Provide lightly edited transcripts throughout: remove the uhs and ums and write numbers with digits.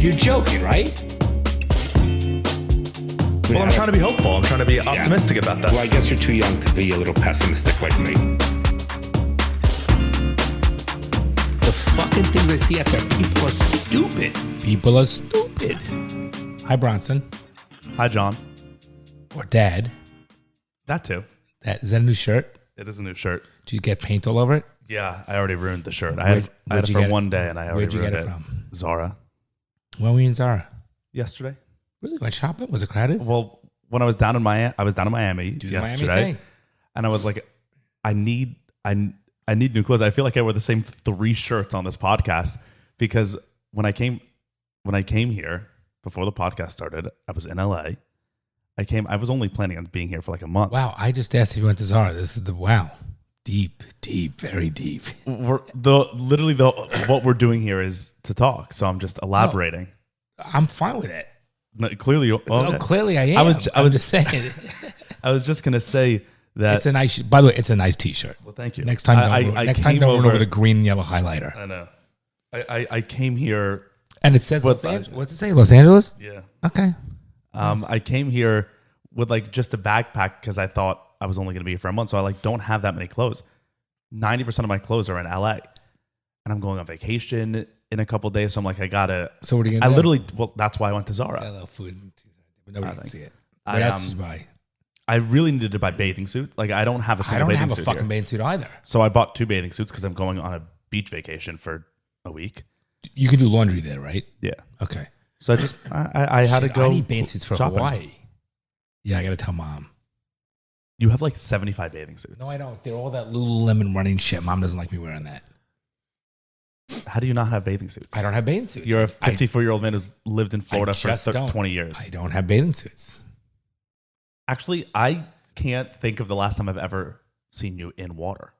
You're joking, right? Well, I'm trying to be hopeful. I'm trying to be optimistic about that. Well, I guess you're too young to be a little pessimistic like me. The fucking things I see out there, people are stupid. People are stupid. Hi, Bronson. Hi, John. Or Dad. That too. Is that a new shirt? It is a new shirt. Did you get paint all over it? Yeah, I already ruined the shirt. I had it for one day, and I already ruined it. Where'd you get it from? Zara. When were you in Zara? Yesterday. Really? Went shopping? Was it crowded? Well, when I was down in Miami yesterday, and I was like, I need new clothes. I feel like I wear the same 3 shirts on this podcast because when I came here before the podcast started, I was in LA. I was only planning on being here for like a month. Wow, I just asked if you went to Zara. This is deep, very deep. What we're doing here is to talk, so I'm just elaborating. No, I'm fine with it. No, clearly, clearly I am. I was just saying. I was just gonna say that it's a nice. By the way, it's a nice T-shirt. Well, thank you. Next time, don't run over the green and yellow highlighter. I know. I came here, and it says Los Angeles. What's it say? Los Angeles. Yeah. Okay. I came here with like just a backpack because I thought I was only gonna be here for a month, so I don't have that many clothes. 90% of my clothes are in LA, and I'm going on vacation in a couple of days, so I'm like, I gotta. So what are you gonna do? That's why I went to Zara. I love food, but nobody can see it. What else did you buy? I really needed to buy a bathing suit. Like I don't have a single bathing suit. I don't have a fucking bathing suit either. So I bought 2 bathing suits because I'm going on a beach vacation for a week. You can do laundry there, right? Yeah. Okay. So I had to go. I need bathing suits for shopping. Hawaii. Yeah, I gotta tell Mom. You have like 75 bathing suits. No, I don't. They're all that Lululemon running shit. Mom doesn't like me wearing that. How do you not have bathing suits? I don't have bathing suits. You're a 54-year-old man who's lived in Florida for 20 years. I don't have bathing suits. Actually, I can't think of the last time I've ever seen you in water.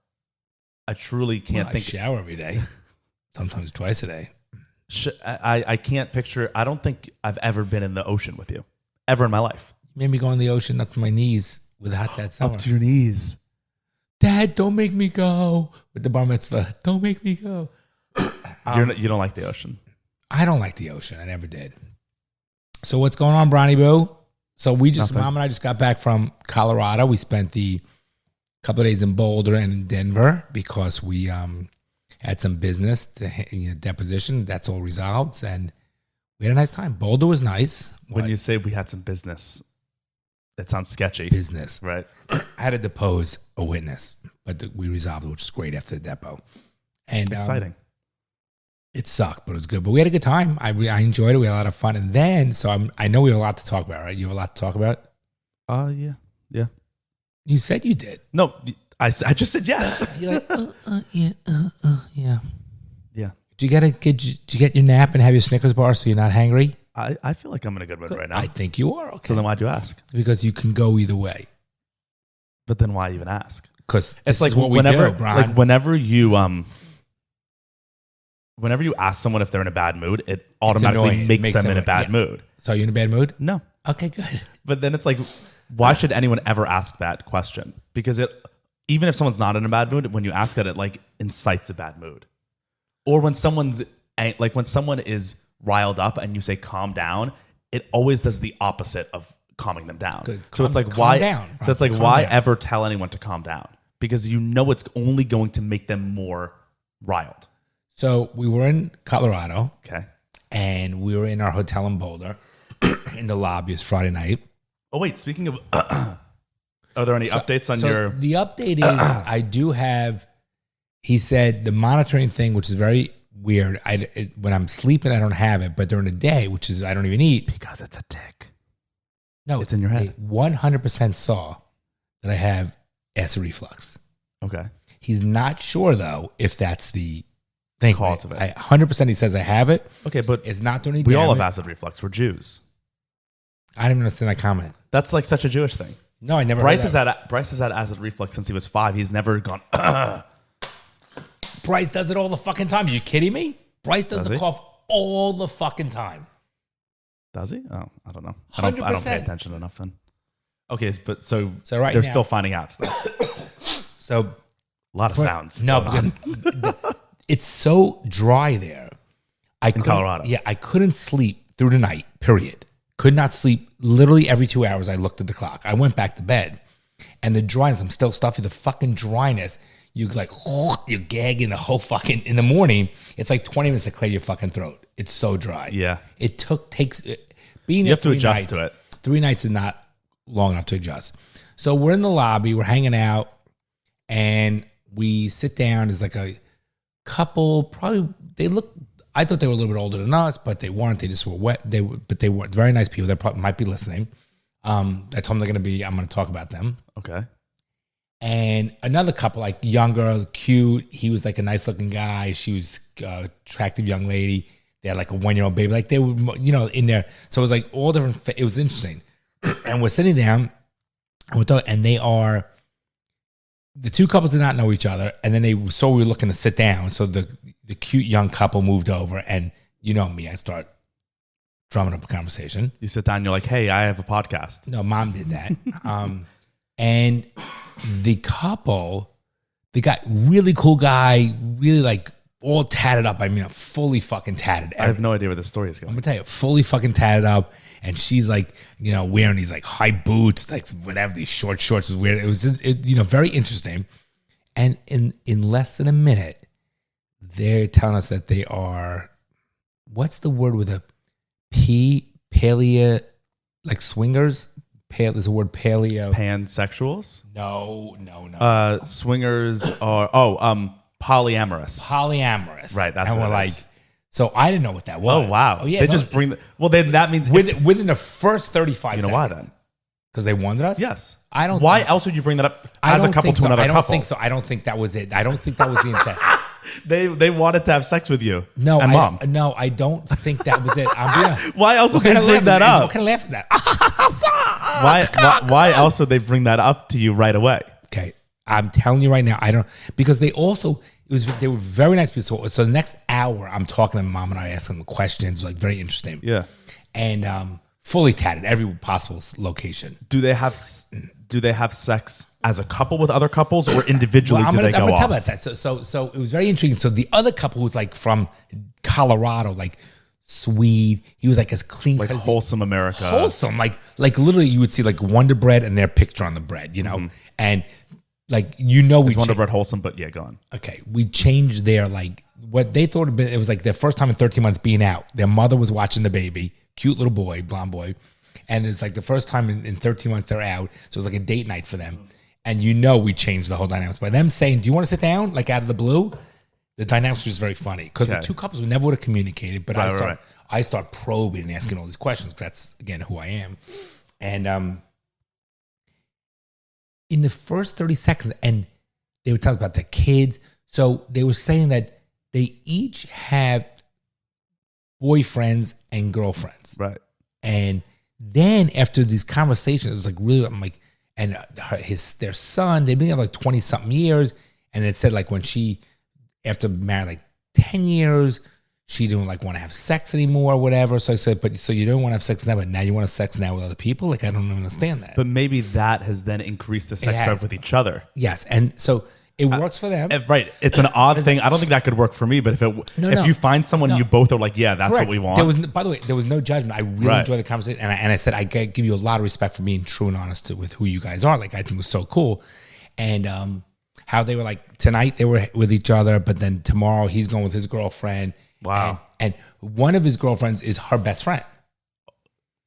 I truly can't think. I shower every day, sometimes twice a day. I can't picture. I don't think I've ever been in the ocean with you, ever in my life. You made me go in the ocean up to my knees with a hot dad summer. Up to your knees. Dad, don't make me go. With the bar mitzvah, don't make me go. You don't like the ocean. I don't like the ocean. I never did. So what's going on, Bronny Boo? So Mom and I just got back from Colorado. We spent the couple of days in Boulder and in Denver because we had some business deposition. That's all resolved, and we had a nice time. Boulder was nice. When you say we had some business, that sounds sketchy. Business, right? I had to depose a witness, but we resolved it, which is great after the depo. And exciting. It sucked, but it was good. But we had a good time. I enjoyed it. We had a lot of fun. And then, I know we have a lot to talk about, right? You have a lot to talk about? Yeah. You said you did. No, I just said yes. You're like, yeah. Yeah. Did you get your nap and have your Snickers bar so you're not hangry? I feel like I'm in a good mood right now. I think you are. Okay. So then why'd you ask? Because you can go either way. But then why even ask? Because it's like what whenever, we do, Brian. Like whenever you ask someone if they're in a bad mood, it automatically makes them in a bad mood. So are you in a bad mood? No. Okay, good. But then it's like, why should anyone ever ask that question? Because even if someone's not in a bad mood, when you ask it like incites a bad mood. Or when someone is riled up and you say calm down, it always does the opposite of calming them down. So it's like why ever tell anyone to calm down? Because you know it's only going to make them more riled. So we were in Colorado. Okay. And we were in our hotel in Boulder in the lobby. It's Friday night. Oh, wait. Speaking of, are there any updates on your... The update is I do have, he said the monitoring thing, which is very weird. When I'm sleeping, I don't have it. But during the day, which is I don't even eat. Because it's a tick. No, it's in your head. 100% saw that I have acid reflux. Okay. He's not sure, though, if that's the thing. Cause of it. 100% he says I have it. Okay, but it's not doing any we damage. all have acid reflux. We're Jews. I didn't even understand that comment. That's like such a Jewish thing. No, I never Bryce heard that. Bryce has had acid reflux since he was 5. He's never gone, Bryce does it all the fucking time. Are you kidding me? Bryce does the cough all the fucking time. Does he? Oh, I don't know. 100%. I don't pay attention enough then. Okay, but so right they're now, still finding out stuff. So a lot of sounds. No, because it's so dry there. in Colorado. Yeah, I couldn't sleep through the night, period. Could not sleep. Literally every 2 hours, I looked at the clock. I went back to bed. And the dryness, I'm still stuffy. The fucking dryness, you like, you're gagging the whole fucking, in the morning, it's like 20 minutes to clear your fucking throat. It's so dry. Yeah. It takes, you have to adjust to it. 3 nights is not long enough to adjust. So we're in the lobby, we're hanging out, and we sit down. There's like a couple, probably, I thought they were a little bit older than us, but they weren't. They just were wet. But they were very nice people. They probably might be listening. I told them I'm going to talk about them. Okay. And another couple, like younger, cute. He was like a nice looking guy. She was attractive young lady. They had like a 1-year-old baby. Like they were, in there. So it was like all different. It was interesting. And we're sitting down, and they are, the two couples did not know each other. And then they saw we were looking to sit down. So the cute young couple moved over. And you know me, I start drumming up a conversation. You sit down, you're like, hey, I have a podcast. No, mom did that. And the couple, the guy, really cool guy, really like all tatted up. I mean, fully fucking tatted. I have no idea where the story is going. I'm gonna tell you, fully fucking tatted up. And she's like, wearing these like high boots, like whatever, these short shorts is weird. It was, very interesting. And in less than a minute, they're telling us that they are, what's the word with a paleo, like swingers? There's a word paleo. Pansexuals? No. Swingers are polyamorous. Polyamorous. Right, that's and what we're it like, is. So I didn't know what that was. Oh wow. Oh, yeah, they just bring then that means within the first 35 seconds. You know why then? Because they wanted us? Yes. I don't Why else would you bring that up as a couple to another couple? I don't think so. I don't think that was it. I don't think that was the intent. They wanted to have sex with you. No, Mom. No, I don't think that was it. Why else would they bring that up? What kind of laugh is that? Why else would they bring that up to you right away? Okay, I'm telling you right now, I don't, because they also, they were very nice people. So the next hour, I'm talking to mom and I, asking them questions, like very interesting. Yeah. And fully tatted, every possible location. Do they have sex as a couple with other couples, or individually? I'm gonna tell about that. So it was very intriguing. So the other couple was like from Colorado, like Swede. He was like as clean, like wholesome America. Wholesome, like literally, you would see like Wonder Bread and their picture on the bread, and like is Wonder Bread wholesome? But yeah, go on. Okay, we changed their like what they thought had been. It was like their first time in 13 months being out. Their mother was watching the baby, cute little boy, blonde boy. And it's like the first time in 13 months they're out. So it was like a date night for them. And we changed the whole dynamics. By them saying, do you want to sit down? Like out of the blue. The dynamics was very funny. Because the two couples, we never would have communicated. But I start probing and asking all these questions. Because that's, again, who I am. And in the first 30 seconds, and they would tell us about their kids. So they were saying that they each have boyfriends and girlfriends. Right. And then after these conversations, it was like really, I'm like, and their son, they've been together like 20 something years. And it said like when she, after married like 10 years, she didn't like want to have sex anymore or whatever. So I said, so you don't want to have sex now, but now you want to have sex now with other people? Like, I don't understand that. But maybe that has then increased the sex drive with each other. Yes. And so it works for them. Right. It's an odd thing. I don't think that could work for me, but if you find someone you both are like, yeah, that's Correct. what we want. By the way, there was no judgment. I really enjoyed the conversation. And I said, I give you a lot of respect for being true and honest with who you guys are. Like, I think it was so cool. And how they were like, tonight they were with each other, but then tomorrow he's going with his girlfriend. Wow. And one of his girlfriends is her best friend.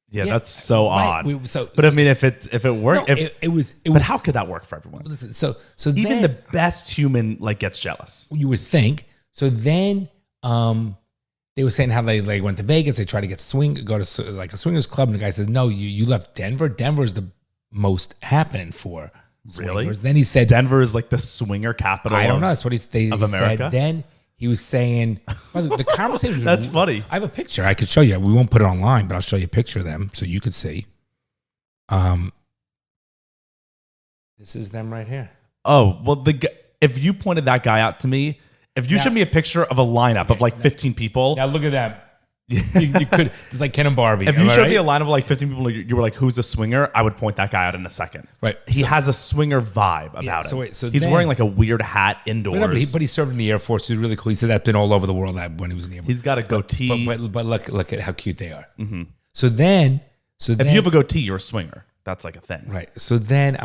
Yeah, that's so odd. Right. But I mean, if it worked, it was. But how could that work for everyone? Listen, so even then, the best human like gets jealous. You would think. So then, they were saying how they like went to Vegas. They tried to go to like a swingers club, and the guy says, "No, you left Denver. Denver is the most happening for swingers." Really? Then he said, "Denver is like the swinger capital." I don't know. That's what he America? said. Then he was saying, the conversation. That's funny. I have a picture. I could show you. We won't put it online, but I'll show you a picture of them so you could see. This is them right here. Oh, well, if you pointed that guy out to me, if you showed me a picture of a lineup of like 15 people. Now look at them. You could. It's like Ken and Barbie. If you showed me a line of like 15 people, you were like, "Who's a swinger?" I would point that guy out in a second. Right. He has a swinger vibe about him. He's wearing like a weird hat indoors. But he served in the Air Force. He's really cool. He said that's been all over the world when he was in the Air Force. He's got a goatee. But look at how cute they are. Mm-hmm. So then, if you have a goatee, you're a swinger. That's like a thing. Right. So then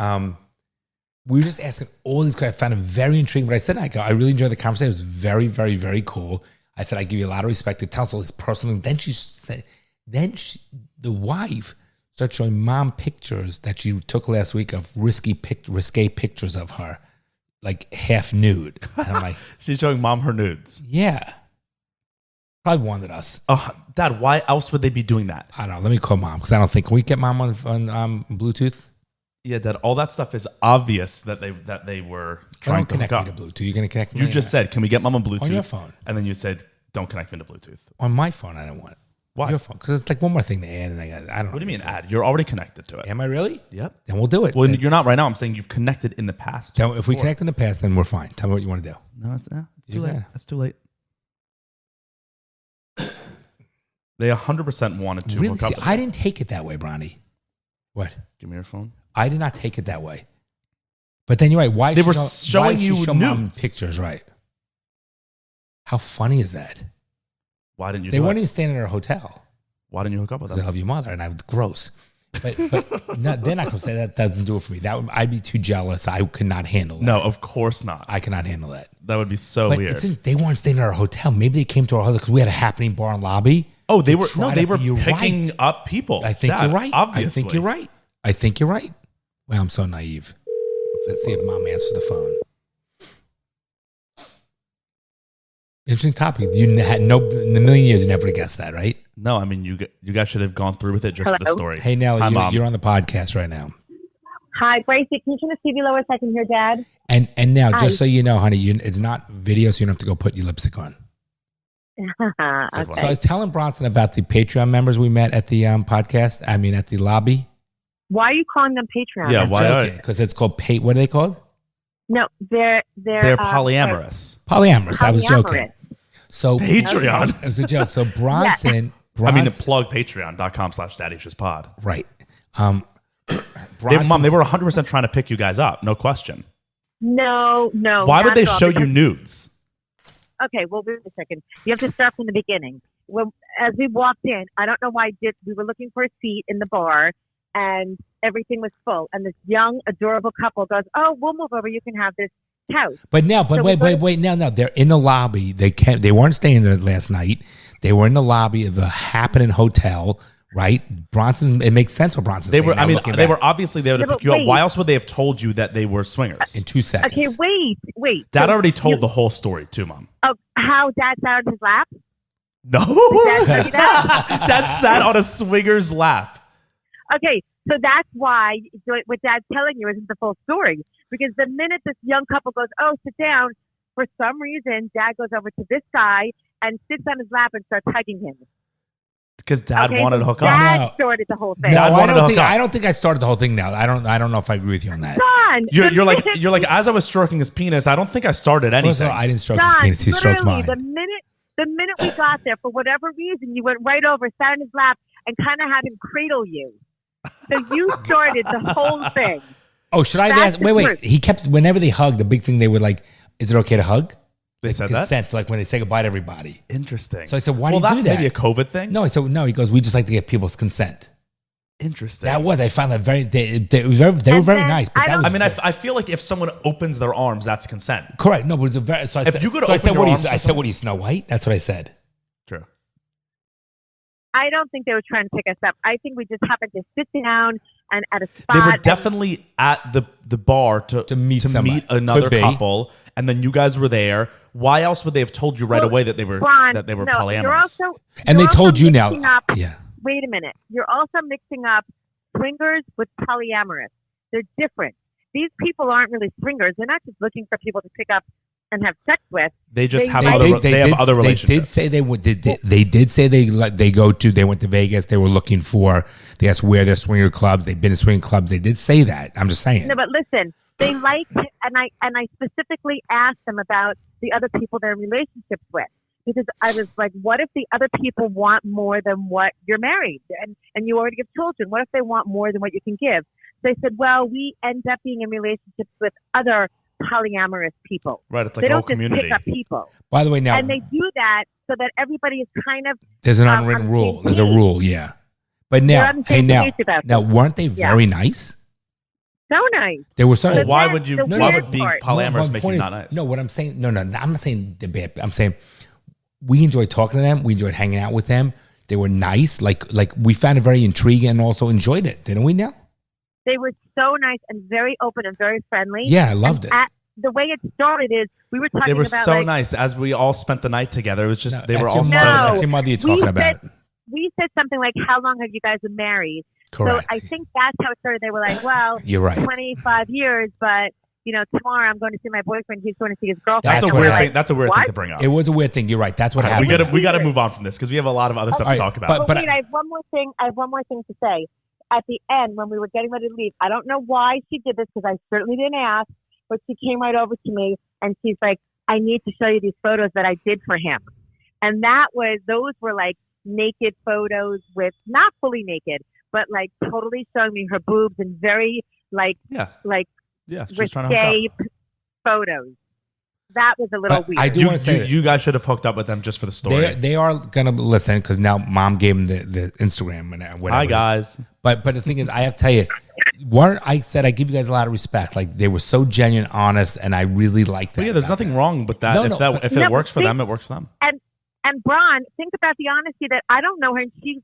we were just asking all these questions. I found it very intriguing. But I said, I really enjoyed the conversation. It was very, very, very cool. I said, I give you a lot of respect to tell us all this personal. Then she said, the wife started showing mom pictures that she took last week of risque pictures of her, like half nude. And I'm like, she's showing mom her nudes. Yeah. Probably wanted us. Dad, why else would they be doing that? I don't know. Let me call mom because I don't think. Can we get mom on Bluetooth? Yeah, Dad. All that stuff is obvious that they were trying to connect me to Bluetooth. You're gonna connect me. You just said, "Can we get mom on Bluetooth?" On your phone. And then you said, "Don't connect me to Bluetooth." On my phone, I don't want it. Why? Your phone, because it's like one more thing to add, and I don't know. What do you mean add? You're already connected to it. Am I really? Yep. Then we'll do it. Well, you're not right now. I'm saying you've connected in the past. If we connect in the past, then we're fine. Tell me what you want to do. No, it's too late. That's too late. They 100% wanted to. Really? See, I didn't take it that way, Bronny. What? Give me your phone. I did not take it that way. But then you're right. Why they were showing you nudes pictures, right? How funny is that? Why didn't you? They weren't even staying in our hotel. Why didn't you hook up with them? Because I love your mother, and I was gross. But they're not going to say that doesn't do it for me. I'd be too jealous. I could not handle that. No, of course not. I cannot handle that. That would be so weird. They weren't staying in our hotel. Maybe they came to our hotel because we had a happening bar and lobby. Oh, they were picking up people. I think you're right. Obviously. I think you're right. Well, I'm so naive. Let's see if mom answers the phone. Interesting topic. You had in a million years, you never would have guessed that, right? No, I mean, you guys should have gone through with it just for the story. Hey, Nell, Hi, you're on the podcast right now. Hi, Bracey. Can you turn the TV lower so I can hear Dad? And now, just so you know, honey, it's not video, so you don't have to go put your lipstick on. Okay. So I was telling Bronson about the Patreon members we met at the podcast. I mean, at the lobby. Why are you calling them Patreon? Yeah, why? Because it's called what are they called? No, they're polyamorous. Polyamorous. I was joking. So Patreon. It was a joke. So Bronson. I mean, to plug patreon.com/daddyishouspod. Right. Mom, they were 100% trying to pick you guys up. No question. No. Why would they show you nudes? Okay, well, wait a second. You have to start from the beginning. Well, as we walked in, I don't know why we were looking for a seat in the bar, and everything was full. And this young, adorable couple goes, "Oh, we'll move over. You can have this couch." But wait. Now they're in the lobby. They weren't staying there last night. They were in the lobby of a happening hotel, right? Bronson. It makes sense for Bronson. They were obviously there to pick you up. Why else would they have told you that they were swingers? In 2 seconds. Okay, wait. Dad already told the whole story too, Mom. Oh, how Dad sat on his lap? No. Dad sat on a swinger's lap. Okay, so that's why what Dad's telling you isn't the full story. Because the minute this young couple goes, "Oh, sit down," for some reason, Dad goes over to this guy and sits on his lap and starts hugging him. Because Dad wanted to hook up. Dad started the whole thing. No, I don't think I started the whole thing. Now I don't know if I agree with you on that. John, you're like as I was stroking his penis. I don't think I started anything. First of all, I didn't stroke his penis. He stroked mine. The minute we got there, for whatever reason, you went right over, sat on his lap, and kind of had him cradle you. So you started the whole thing. Oh, should I ask? Wait. He kept, whenever they hugged, the big thing they would like, is it okay to hug? They said consent, like when they say goodbye to everybody. Interesting. So I said, why do you do that? Maybe a COVID thing? No, I said, no. He goes, we just like to get people's consent. Interesting. I found that they were very nice. But I feel like if someone opens their arms, that's consent. Correct. No, but it's a very, so I said, what are you, Snow White? That's what I said. True. I don't think they were trying to pick us up. I think we just happened to sit down and at a spot. They were definitely at the bar to meet another couple, and then you guys were there. Why else would they have told you right away that they were polyamorous? And they told you now. Yeah. Wait a minute. You're also mixing up swingers with polyamorous. They're different. These people aren't really swingers. They're not just looking for people to pick up and have sex with. They just have other relationships. They did say they did say they went to Vegas. They were looking for, they asked where their swinger clubs. They've been to swinging clubs. They did say that. I'm just saying. No, but listen, they liked, and I specifically asked them about the other people they're in relationships with. because I was like, what if the other people want more than what you're married and you already have children? What if they want more than what you can give? So I said, well, we end up being in relationships with other polyamorous people. Right, it's like they a whole don't just community. pick up people. By the way, now And they do that so that everybody is kind of there's an on unwritten the rule. same There's a page. rule, yeah. But They're now, on the hey, same now, page about now, this. weren't they Yeah. very nice? So nice. They were so. But Why that's would you? the Why weird would being part. polyamorous My make point you is- not nice? No, what I'm saying, no, I'm not saying the bad. I'm saying we enjoyed talking to them. We enjoyed hanging out with them. They were nice. Like we found it very intriguing and also enjoyed it, didn't we? Now, They were so nice and very open and very friendly. yeah, I loved it. The way it started is we were talking They were about so like, nice as we all spent the night together. It was just they were That's all your so mother. No. nice. That's your mother you're We talking about. we said something like, how long have you guys been married? Correct. So I think that's how it started. They were like, well, You're right. 25 years, but tomorrow I'm going to see my boyfriend. He's going to see his girlfriend. That's That's a what weird happened. thing. That's a weird thing What? to bring up. It was a weird thing. You're right. That's what happened. We got to move on from this because we have a lot of other stuff All to right, talk about. but wait, I have one more thing. I have one more thing to say. At the end, when we were getting ready to leave, I don't know why she did this because I certainly didn't ask, but she came right over to me and she's like, I need to show you these photos that I did for him. And those were like naked photos with, not fully naked, but like totally showing me her boobs and very like yeah, she's trying to hook risque up. photos. That was a little But weird. I do want to say You guys should have hooked up with them just for the story. they are gonna listen because now mom gave them the Instagram and whatever. Hi guys. But the thing is, I have to tell you, I said I give you guys a lot of respect. Like they were so genuine, honest, and I really liked that. Well, yeah, there's about nothing them. wrong with that. No, If it No, works for but them, it works for them. And Bron, think about the honesty that I don't know her, and she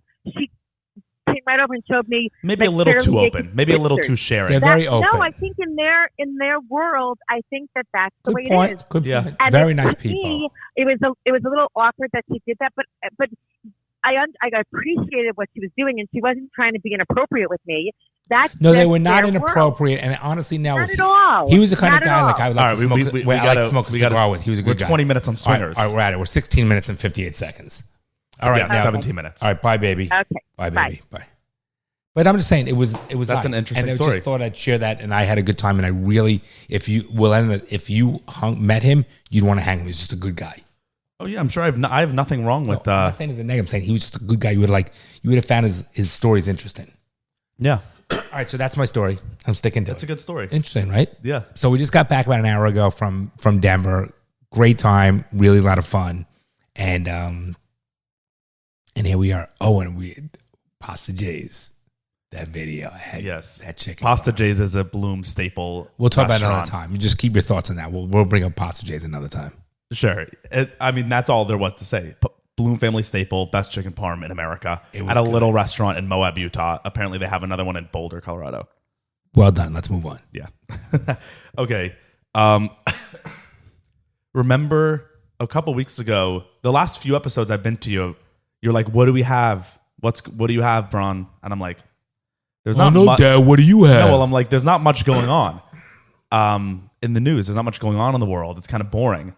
came right over and showed me Maybe a like, little too fairly open. naked Maybe a little pictures. too sharing. They're very No, open. I think in their world, I think that's the Good way point. it is. Good Yeah. point. And Very it- nice to people. me, it was a little awkward that she did that, but I appreciated what she was doing, and she wasn't trying to be inappropriate with me. That's No, they just were not their world. inappropriate. And honestly, now Not at all. he was the kind Not of at guy all. like I would All like right, to smoke. we I like gotta- to smoke a we gotta- cigar with. He was a We're good guy. 20 minutes on swingers. All right, we're at it. We're 16 minutes and 58 seconds. All right, Yeah, now, 17 minutes. All right, bye, baby. Okay. Bye, baby. Bye. But I'm just saying, it was That's nice. an interesting and I story. just thought I'd share that, and I had a good time. And I really, if you met him, you'd want to hang with him. He's just a good guy. Oh yeah, I'm sure I have nothing wrong with. I'm not saying he's a negative. I'm saying he was just a good guy. You would have found his stories interesting. Yeah, All right, so that's my story. I'm sticking to that's a it. good story. Interesting, right? Yeah. So we just got back about an hour ago from Denver. Great time, really a lot of fun, and here we are. Oh, and we Pasta J's. That video, I had Yes. that chicken. Pasta bar. J's is a Bloom staple. We'll talk about it another restaurant. time. You just keep your thoughts on that. We'll bring up Pasta J's another time. Sure. I mean, that's all there was to say. Bloom family staple, best chicken parm in America. It was At a good. little restaurant in Moab, Utah. Apparently, they have another one in Boulder, Colorado. Well done. Let's move on. Yeah. Okay. Remember a couple weeks ago, the last few episodes I've been to you, you're like, what do we have? What do you have, Bron? And I'm like, there's not much. Dad. What do you have? No, well, I'm like, there's not much going on in the news. There's not much going on in the world. It's kind of boring.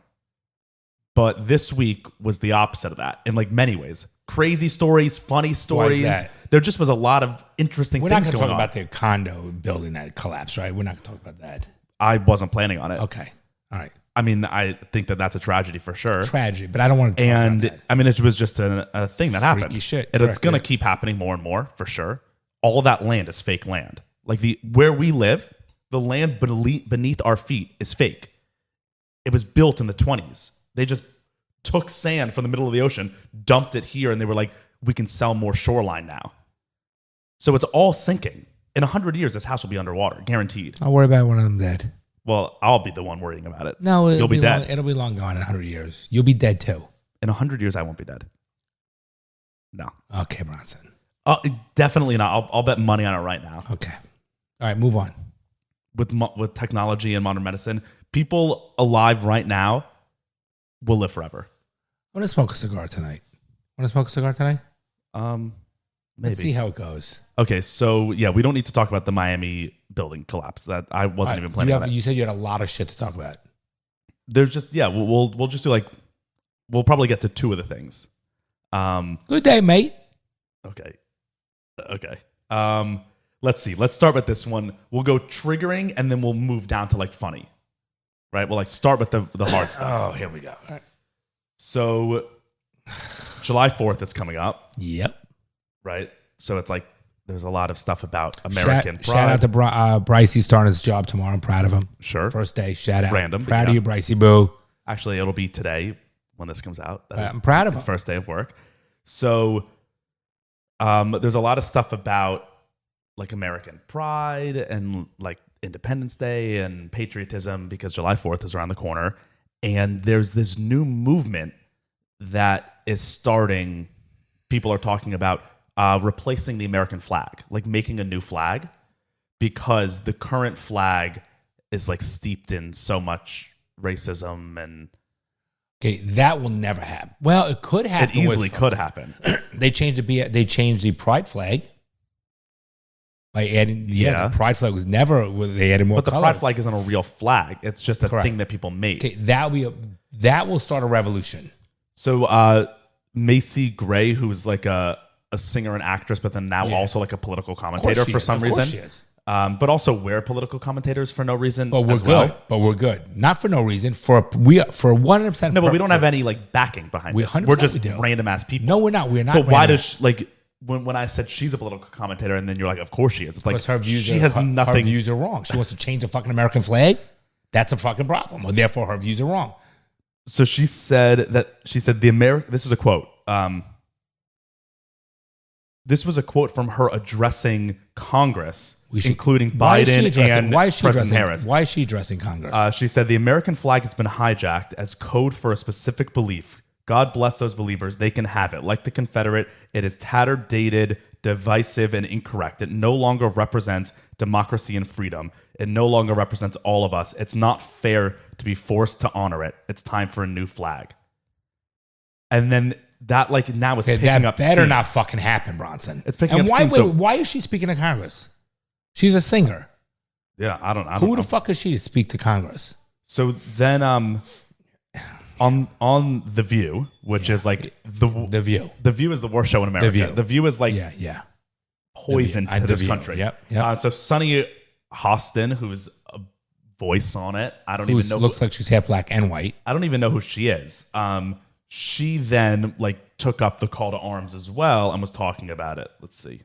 But this week was the opposite of that in like many ways. Crazy stories, funny stories. that? There just was a lot of interesting We're not things going to going talk on. about the condo building that collapsed, right? We're not going to talk about that. I wasn't planning on it. Okay. All right. I mean, I think that's a tragedy for sure. Tragedy, but I don't want to talk And about that. I mean, it was just a thing that Freaky happened. shit. And it's Correct, going to yeah. keep happening more and more for sure. All that land is fake land. Like where we live, the land beneath our feet is fake. It was built in the 20s. They just took sand from the middle of the ocean, dumped it here, and they were like, we can sell more shoreline now. So it's all sinking. In 100 years, this house will be underwater, guaranteed. I'll worry about one of them dead. Well, I'll be the one worrying about it. No, you'll be dead. It'll be long gone in 100 years. You'll be dead too. In 100 years, I won't be dead. No. Okay, Bronson. Definitely not. I'll bet money on it right now. Okay. All right, move on. With technology and modern medicine, people alive right now will live forever. I'm going to smoke a cigar tonight. Want to smoke a cigar tonight? Maybe. Let's see how it goes. Okay, so yeah, we don't need to talk about the Miami building collapse. That I wasn't even planning on that. You said you had a lot of shit to talk about. There's just we'll just do like we'll probably get to two of the things. Good day, mate. Okay. Let's see. Let's start with this one. We'll go triggering and then we'll move down to like funny. Right? We'll like start with the hard stuff. Oh, here we go. All right. So July 4th is coming up. Yep. Right? So it's like there's a lot of stuff about American pride. Shout out to Brycey starting his job tomorrow. I'm proud of him. Sure. First day. Shout out. Random. Proud of you, Brycey Boo. Actually, it'll be today when this comes out. I'm proud of him. First day of work. So there's a lot of stuff about like American pride and like Independence Day and patriotism because July 4th is around the corner. And there's this new movement that is starting. People are talking about replacing the American flag, like making a new flag, because the current flag is like steeped in so much racism and. Okay, that will never happen. Well, it could happen. It easily could happen. They changed the pride flag by adding. Yeah, the pride flag was never. They added more. But the colors. pride flag isn't a real flag. It's just a thing that people made. Okay, that will start a revolution. So Macy Gray, who's like a singer and actress, but then now also like a political commentator for some reason. She is. But also we're political commentators for no reason. But we're as good. Well. But we're good. Not for no reason. For 100%. No, but we don't have any like backing behind it. We're just random ass people. No, we're not. We're not. But why does when I said she's a political commentator and then you're like, of course she is. It's like because her views. nothing. Her views are wrong. She wants to change the fucking American flag. That's a fucking problem. Well, therefore, her views are wrong. So she said the American. This is a quote. This was a quote from her addressing Congress, including Biden and President Harris. Why is she addressing Congress? She said, the American flag has been hijacked as code for a specific belief. God bless those believers. They can have it. Like the Confederate, it is tattered, dated, divisive, and incorrect. It no longer represents democracy and freedom. It no longer represents all of us. It's not fair to be forced to honor it. It's time for a new flag. And then that like now is picking up steam. That better not fucking happen, Bronson. It's picking up steam. And why is she speaking to Congress? She's a singer. Yeah, I don't know. Who the fuck is she to speak to Congress? So then on The View, which is like The View. The View is the worst show in America. The View is like poison to this country. Yep. So Sunny Hostin, who's a voice on it, I don't even know. Looks like she's half black and white. I don't even know who she is. She then like took up the call to arms as well and was talking about it. Let's see.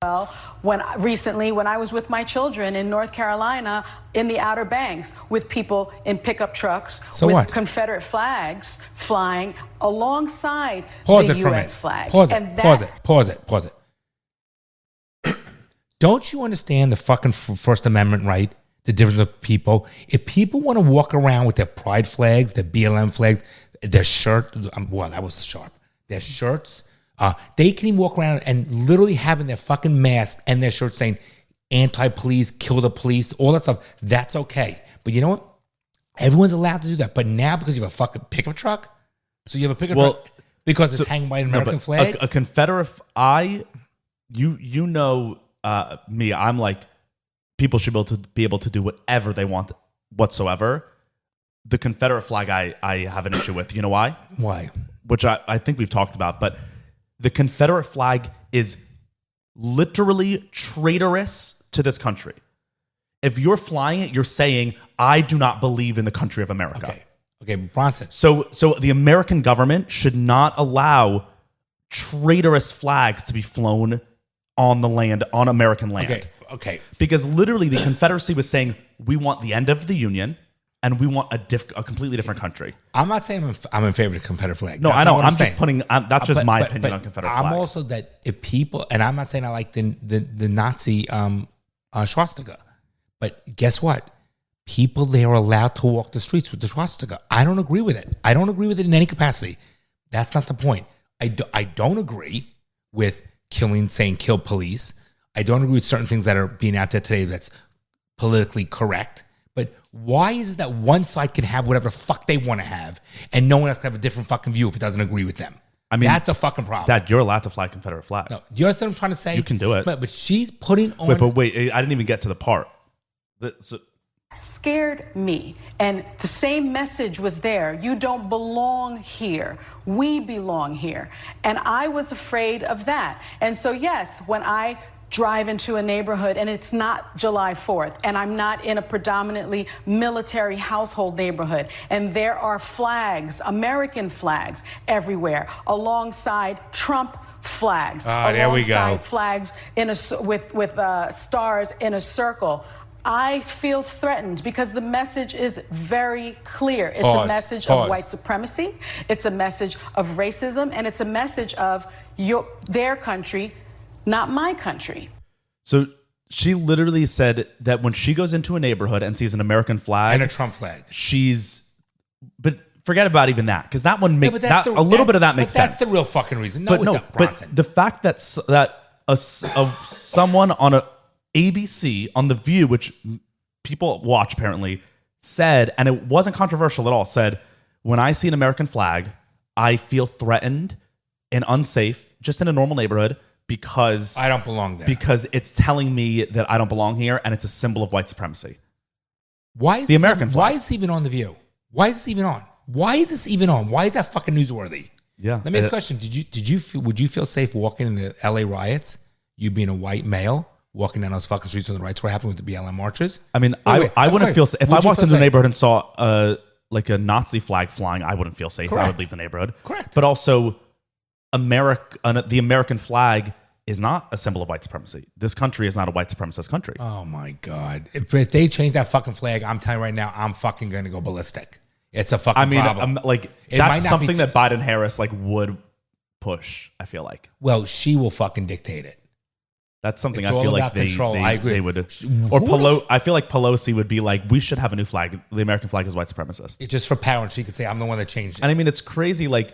Well, when I was with my children in North Carolina in the Outer Banks with people in pickup trucks with Confederate flags flying alongside the U.S. flag. Pause it. Don't you understand the fucking First Amendment right? The difference of people. If people want to walk around with their pride flags, their BLM flags, their shirt, well, that was sharp. Their shirts, they can even walk around and literally having their fucking mask and their shirt saying anti-police, kill the police, all that stuff. That's okay. But you know what? Everyone's allowed to do that. But now because you have a fucking pickup truck, so you have a pickup truck because it's hanging by an American flag. A Confederate, you know me. I'm like people should be able to do whatever they want whatsoever. The Confederate flag I have an issue with. You know why? Why? Which I think we've talked about, but the Confederate flag is literally traitorous to this country. If you're flying it, you're saying, I do not believe in the country of America. Okay, Bronson. So the American government should not allow traitorous flags to be flown on the land, on American land. Okay. Because literally the Confederacy was saying, we want the end of the Union. And we want a completely different country. I'm not saying I'm in favor of the Confederate flag. No, I know. I'm just putting. That's just my opinion on Confederate flag. I'm also that if people, and I'm not saying I like the Nazi swastika, but guess what? People there are allowed to walk the streets with the swastika. I don't agree with it. I don't agree with it in any capacity. That's not the point. I don't agree with saying kill police. I don't agree with certain things that are being out there today that's politically correct. But why is it that one side can have whatever the fuck they want to have and no one else can have a different fucking view if it doesn't agree with them? I mean, that's a fucking problem. Dad, you're allowed to fly a Confederate flag. No, do you understand what I'm trying to say? You can do it. But she's putting on... Wait, I didn't even get to the part. Scared me. And the same message was there. You don't belong here. We belong here. And I was afraid of that. And so, yes, when I drive into a neighborhood and it's not July 4th, and I'm not in a predominantly military household neighborhood, and there are flags, American flags everywhere, alongside Trump flags, there we go. alongside flags with stars in a circle, I feel threatened because the message is very clear. It's a message of white supremacy. It's a message of racism, and it's a message of their country, not my country. So she literally said that when she goes into a neighborhood and sees an American flag and a Trump flag, but forget about even that, because that one makes a little bit of that makes sense. That's the real fucking reason. But the fact that someone on a ABC on The View, which people watch apparently, said, and it wasn't controversial at all, said, when I see an American flag, I feel threatened and unsafe just in a normal neighborhood because I don't belong there. Because it's telling me that I don't belong here, and it's a symbol of white supremacy. Why is the American flag? Why is this even on The View? Why is this even on? Why is this even on? Why is that fucking newsworthy? Yeah. Let me ask a question. Would you feel safe walking in the LA riots? You being a white male walking down those fucking streets when the rights were happening with the BLM marches? I mean, I wouldn't feel safe. If I walked into the neighborhood and saw like a Nazi flag flying, I wouldn't feel safe. Correct. I would leave the neighborhood. Correct. But also, the American flag is not a symbol of white supremacy. This country is not a white supremacist country. Oh my God. If they change that fucking flag, I'm telling you right now, I'm fucking going to go ballistic. It's a fucking problem. That's something that Biden Harris would push, I feel like. Well, she will fucking dictate it. That's something it's I feel like I agree. They would. I feel like Pelosi would be like, we should have a new flag. The American flag is white supremacist. It's just for power, and she could say, I'm the one that changed it. And I mean, it's crazy. Like,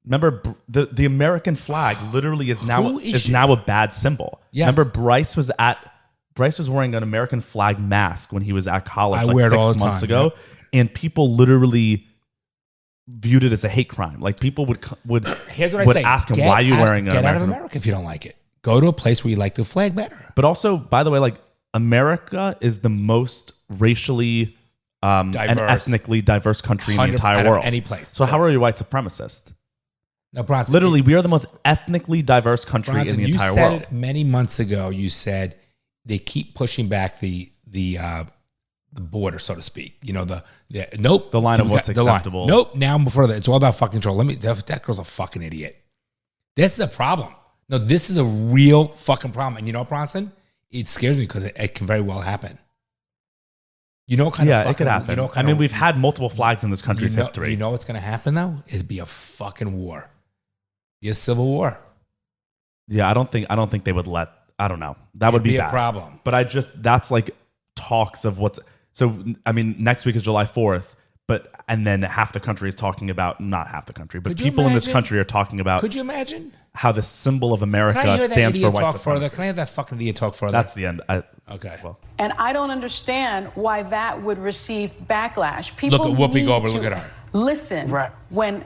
remember, the American flag literally is now a bad symbol. Yes. Remember, Bryce was wearing an American flag mask when he was at college I wear it 6 months ago, and people literally viewed it as a hate crime. Like, people would ask him, why are you wearing Get out of America if you don't like it. Go to a place where you like the flag better. But also, by the way, like, America is the most racially and ethnically diverse country in the entire world. Any place. So how are you white supremacist? No, Bronson. Literally, we are the most ethnically diverse country in the entire world. You said it many months ago. You said they keep pushing back the border, so to speak. You know, the line of what's acceptable. Nope. Now I'm further. It's all about fucking control. That girl's a fucking idiot. This is a problem. No, this is a real fucking problem. And you know, Bronson, it scares me because it can very well happen. You know what kind of fucking... it could happen. You know we've had multiple flags in this country's history. You know what's going to happen, though? It'd be a fucking war. Be a civil war. Yeah, I don't think they would let... I don't know. That would be bad. A problem. But that's like talks of what's... So, I mean, next week is July 4th, and then half the country is talking about... Not half the country, but people in this country are talking about... Could you imagine? How the symbol of America stands for white supremacy. Can I have that fucking idiot talk further? That's the end. Okay. Well. And I don't understand why that would receive backlash. People look at Whoopi Goldberg. Look at her. Listen, when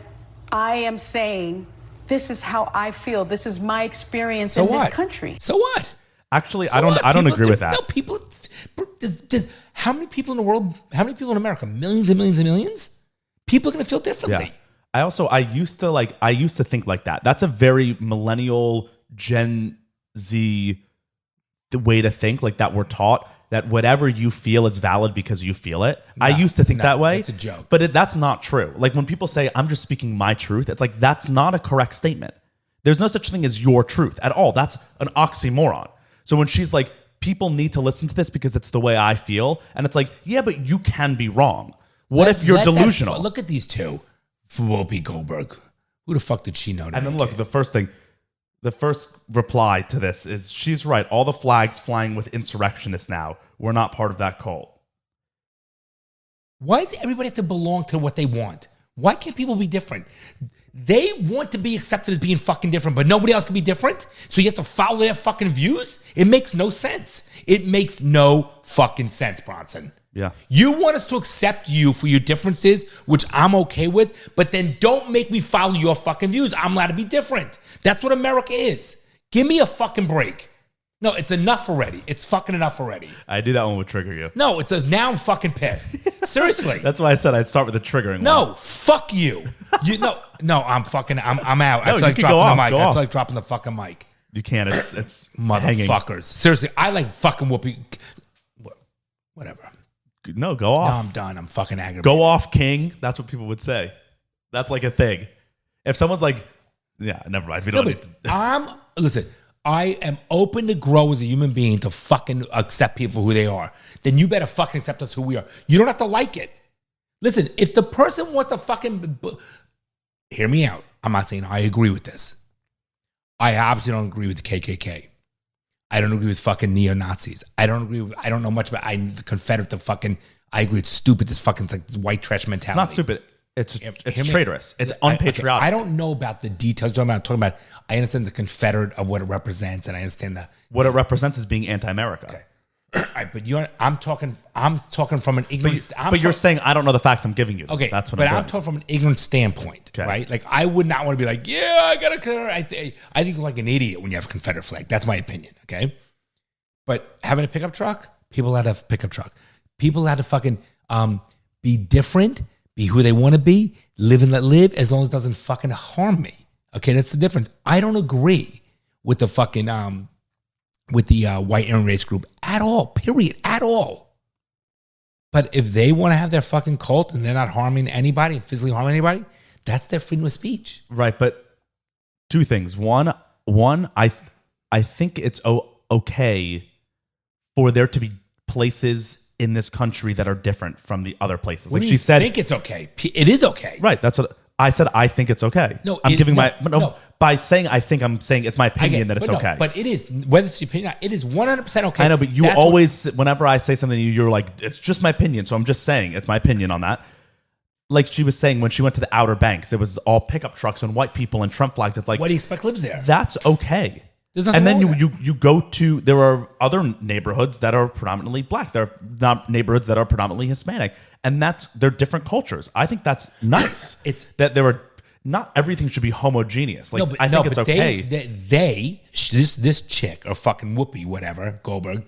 I am saying, this is how I feel. This is my experience in this country. So what? Actually, I don't agree with that. No, people. How many people in the world? How many people in America? Millions and millions and millions. People are going to feel differently. Yeah. I used to think like that. That's a very millennial Gen Z way to think, like that we're taught that whatever you feel is valid because you feel it. No, I used to think that way. It's a joke. But that's not true. Like when people say, I'm just speaking my truth, it's like, that's not a correct statement. There's no such thing as your truth at all. That's an oxymoron. So when she's like, people need to listen to this because it's the way I feel. And it's like, yeah, but you can be wrong. What if you're delusional? Look at these two. Whoopi Goldberg. Who the fuck did she know? And then look, the first reply to this is, she's right. All the flags flying with insurrectionists now. We're not part of that cult. Why does everybody have to belong to what they want? Why can't people be different? They want to be accepted as being fucking different, but nobody else can be different? So you have to follow their fucking views? It makes no sense. It makes no fucking sense, Bronson. Yeah. You want us to accept you for your differences, which I'm okay with, but then don't make me follow your fucking views. I'm allowed to be different. That's what America is. Give me a fucking break. No, it's enough already. It's fucking enough already. I do that one would trigger you. No, now I'm fucking pissed. Seriously. That's why I said I'd start with the triggering one. No, fuck you. I'm out. I feel like dropping the mic. I feel like dropping the fucking mic. You can't. It's motherfuckers. hanging. Seriously, I like fucking whoopee. Whatever. No, go off. No, I'm done. I'm fucking aggravated. Go off, king. That's what people would say. That's like a thing. If someone's like, yeah, never mind. We don't need to. Listen, I am open to grow as a human being to fucking accept people for who they are. Then you better fucking accept us who we are. You don't have to like it. Listen, if the person wants to fucking... Hear me out. I'm not saying I agree with this. I obviously don't agree with the KKK. I don't agree with fucking neo-Nazis. I don't know much about the Confederate, I agree it's stupid, this fucking like white trash mentality. Not stupid. It's traitorous. It's unpatriotic. I don't know about the details. I'm talking about, I understand the Confederate of what it represents, and I understand what it represents is being anti-America. Okay. All right, but I'm talking from an ignorant. But you're saying I don't know the facts I'm giving you. Okay, that's what I'm talking from an ignorant standpoint, okay. Right? Like I would not want to be like, yeah, I gotta. I think you're like an idiot when you have a Confederate flag. That's my opinion. Okay, but having a pickup truck, people had a pickup truck. People had to fucking be different, be who they want to be, live and let live, as long as it doesn't fucking harm me. Okay, that's the difference. I don't agree with the fucking with the white Aryan race group at all, period, at all. But if they want to have their fucking cult and they're not harming anybody and physically harming anybody, that's their freedom of speech. Right, but two things. One, I think it's okay for there to be places in this country that are different from the other places. Like she said, I think it's okay. It is okay. Right, that's what I said. I think it's okay. No, I'm giving by saying I think I'm saying it's my opinion that it's okay. But it is, whether it's your opinion, it is 100% okay. I know, but you always, whenever I say something to you, you're like, it's just my opinion. So I'm just saying it's my opinion on that. Like she was saying when she went to the Outer Banks, it was all pickup trucks and white people and Trump flags. It's like, what do you expect lives there? That's okay. And then you go to, there are other neighborhoods that are predominantly black. There are not neighborhoods that are predominantly Hispanic. And they're different cultures. I think that's nice. It's that there are, not everything should be homogeneous. Like I think it's okay. This chick or fucking Whoopi, whatever, Goldberg,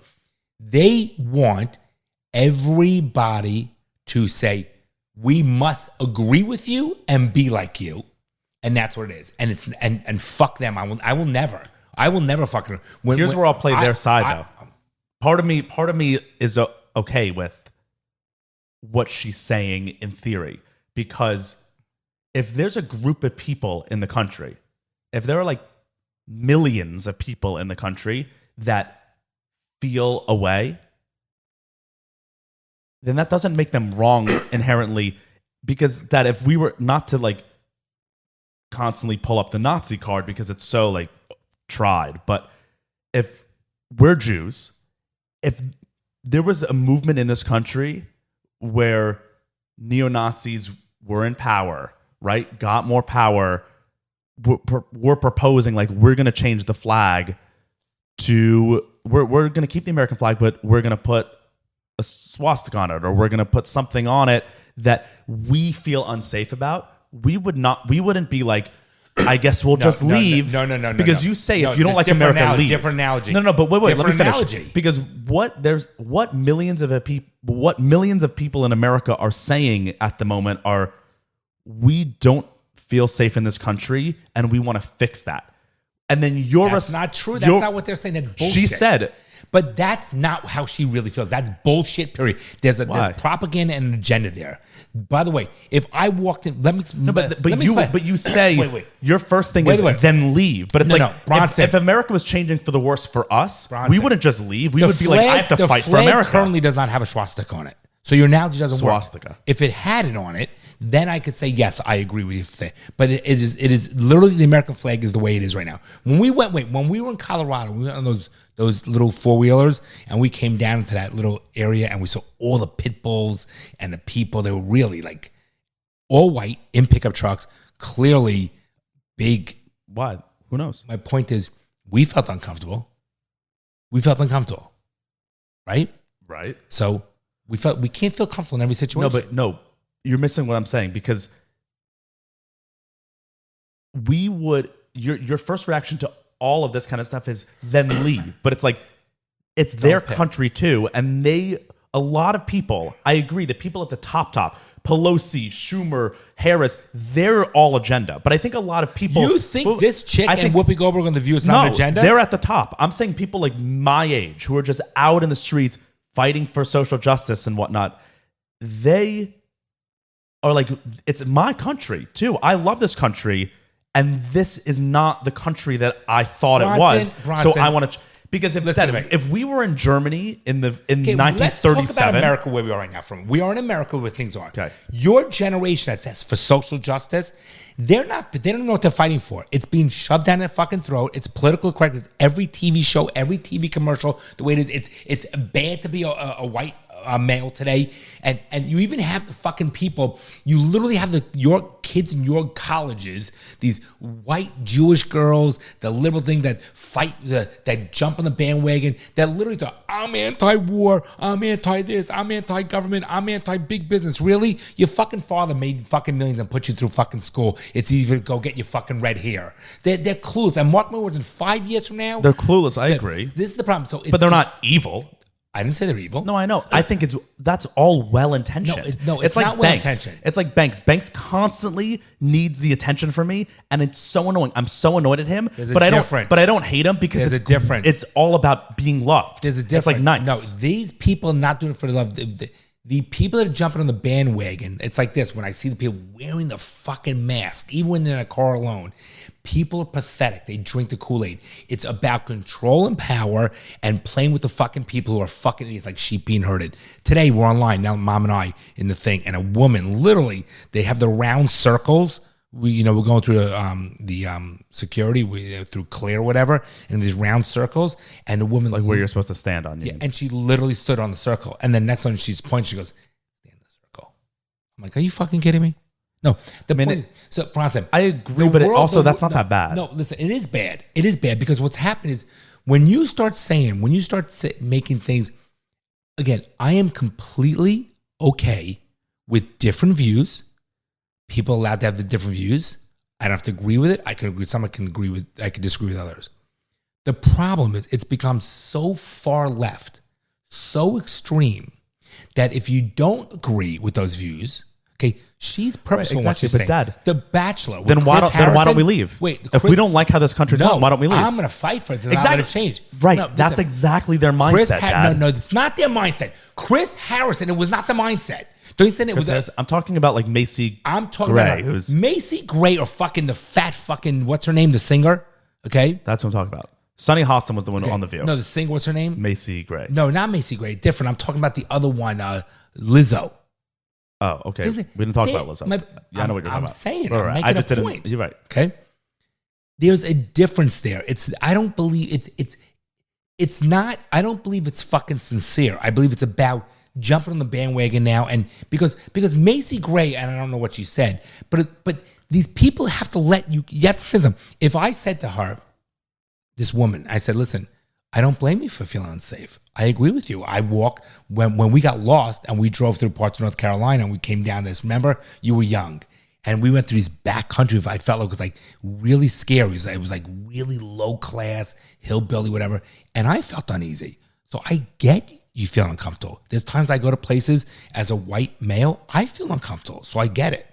they want everybody to say, we must agree with you and be like you. And that's what it is. And it's and fuck them. I will never fucking. Here's where I'll play their side though. Part of me is okay with what she's saying in theory, because if there's a group of people in the country, if there are like millions of people in the country that feel a way, then that doesn't make them wrong inherently, because that if we were not to like constantly pull up the Nazi card because it's so like tried, but if we're Jews, if there was a movement in this country where neo-Nazis were in power, right, got more power, we're proposing like we're going to change the flag to, we're going to keep the American flag, but we're going to put a swastika on it, or we're going to put something on it that we feel unsafe about, we wouldn't be like, I guess we'll just leave. No. Because you say if you don't like America, leave. Different analogy. No, but wait, let me finish. Analogy. Because what millions of people in America are saying at the moment are, we don't feel safe in this country and we want to fix that. And then that's not true. That's not what they're saying. That's bullshit. She said, but that's not how she really feels. That's bullshit, period. There's propaganda and an agenda there. By the way, if I walked in, but you say your first thing is then leave. But it's if America was changing for the worse for us, we wouldn't just leave. We would be like, I have to fight for America. The flag currently does not have a swastika on it. So your analogy doesn't work. Swastika. If it had it on it, then I could say, yes, I agree with you. But it is literally, the American flag is the way it is right now. When we were in Colorado, we went on those little four-wheelers, and we came down into that little area, and we saw all the pit bulls and the people. They were really like all white in pickup trucks, clearly big. Why? Who knows? My point is, we felt uncomfortable. Right? Right. So we can't feel comfortable in every situation. No. You're missing what I'm saying, because we would, your first reaction to all of this kind of stuff is then leave. But it's like, it's their country too. And a lot of people, I agree, the people at the top, Pelosi, Schumer, Harris, they're all agenda. But I think a lot of people... You think this chick and Whoopi Goldberg on The View is not an agenda? They're at the top. I'm saying people like my age who are just out in the streets fighting for social justice and whatnot, they are like, it's my country too. I love this country, and this is not the country that I thought it was. So I want to... Because if we were in Germany in 1937, let's talk about America where we are right now. We are in America where things are. Okay. Your generation that says for social justice, they don't know what they're fighting for. It's being shoved down their fucking throat. It's political correctness. Every TV show, every TV commercial, the way it is, it's bad to be a white male today, and you even have the fucking people. You literally have your kids in your colleges, these white Jewish girls, the liberal thing that fight, that jump on the bandwagon, that literally go, I'm anti-war, I'm anti-this, I'm anti-government, I'm anti-big business. Really, your fucking father made fucking millions and put you through fucking school. It's easy to go get your fucking red hair. They're clueless. And mark my words, in 5 years from now, they're clueless. I agree. This is the problem. But they're not evil. I didn't say they're evil. No, I know. I think that's all well-intentioned. No, it's not well-intentioned. It's like Banks. Banks constantly needs the attention from me, and it's so annoying. I'm so annoyed at him, but I don't hate him because there's a difference. It's all about being loved. There's a difference. It's like nice. No, these people are not doing it for the love. The people that are jumping on the bandwagon, it's like this. When I see the people wearing the fucking mask, even when they're in a car alone, people are pathetic. They drink the Kool-Aid. It's about control and power and playing with the fucking people who are fucking idiots, like sheep being herded. Today, we're online, now Mom and I in the thing, and a woman, literally, they have the round circles. We're going through the security through Clear or whatever, and these round circles, and the woman... Like where you're supposed to stand on. Yeah, and she literally stood on the circle. And then next one, she's pointing, she goes, stand in the circle. I'm like, are you fucking kidding me? No, point is, so Bronson, I agree, but that's not that bad. No, listen, it is bad. It is bad because what's happened is when you start making things, again, I am completely okay with different views. People are allowed to have the different views. I don't have to agree with it. I can agree with some. I can disagree with others. The problem is it's become so far left, so extreme that if you don't agree with those views. Okay, she's purposeful. Right, exactly, what she's saying. The Bachelor. Then why don't we leave? Wait, if we don't like how this country's going, why don't we leave? I'm going to fight for it. Exactly. I'm going to change. Right, no, that's exactly their mindset. No, it's not their mindset. Chris Harrison, it was not the mindset. Don't you think it was? I'm talking about like Macy. I'm talking Gray, about Macy Gray or fucking the fat fucking what's her name, the singer. Okay, that's what I'm talking about. Sunny Hostin was the one on The View. No, the singer. What's her name? Macy Gray. No, not Macy Gray. Different. I'm talking about the other one, Lizzo. Oh, okay. We didn't talk about Lizzo. I know what you're talking about. I'm saying. Right. I'm making a point. You're right. Okay. There's a difference there. I don't believe it's not. I don't believe it's fucking sincere. I believe it's about jumping on the bandwagon now, and because Macy Gray, and I don't know what she said, but these people have to let you. You have to say something. If I said to her, this woman, I said, listen, I don't blame you for feeling unsafe. I agree with you. I walked when we got lost and we drove through parts of North Carolina and we came down this. Remember, you were young. And we went through these back country. I felt like it was like really scary. It was like really low class, hillbilly, whatever. And I felt uneasy. So I get you feel uncomfortable. There's times I go to places as a white male, I feel uncomfortable. So I get it.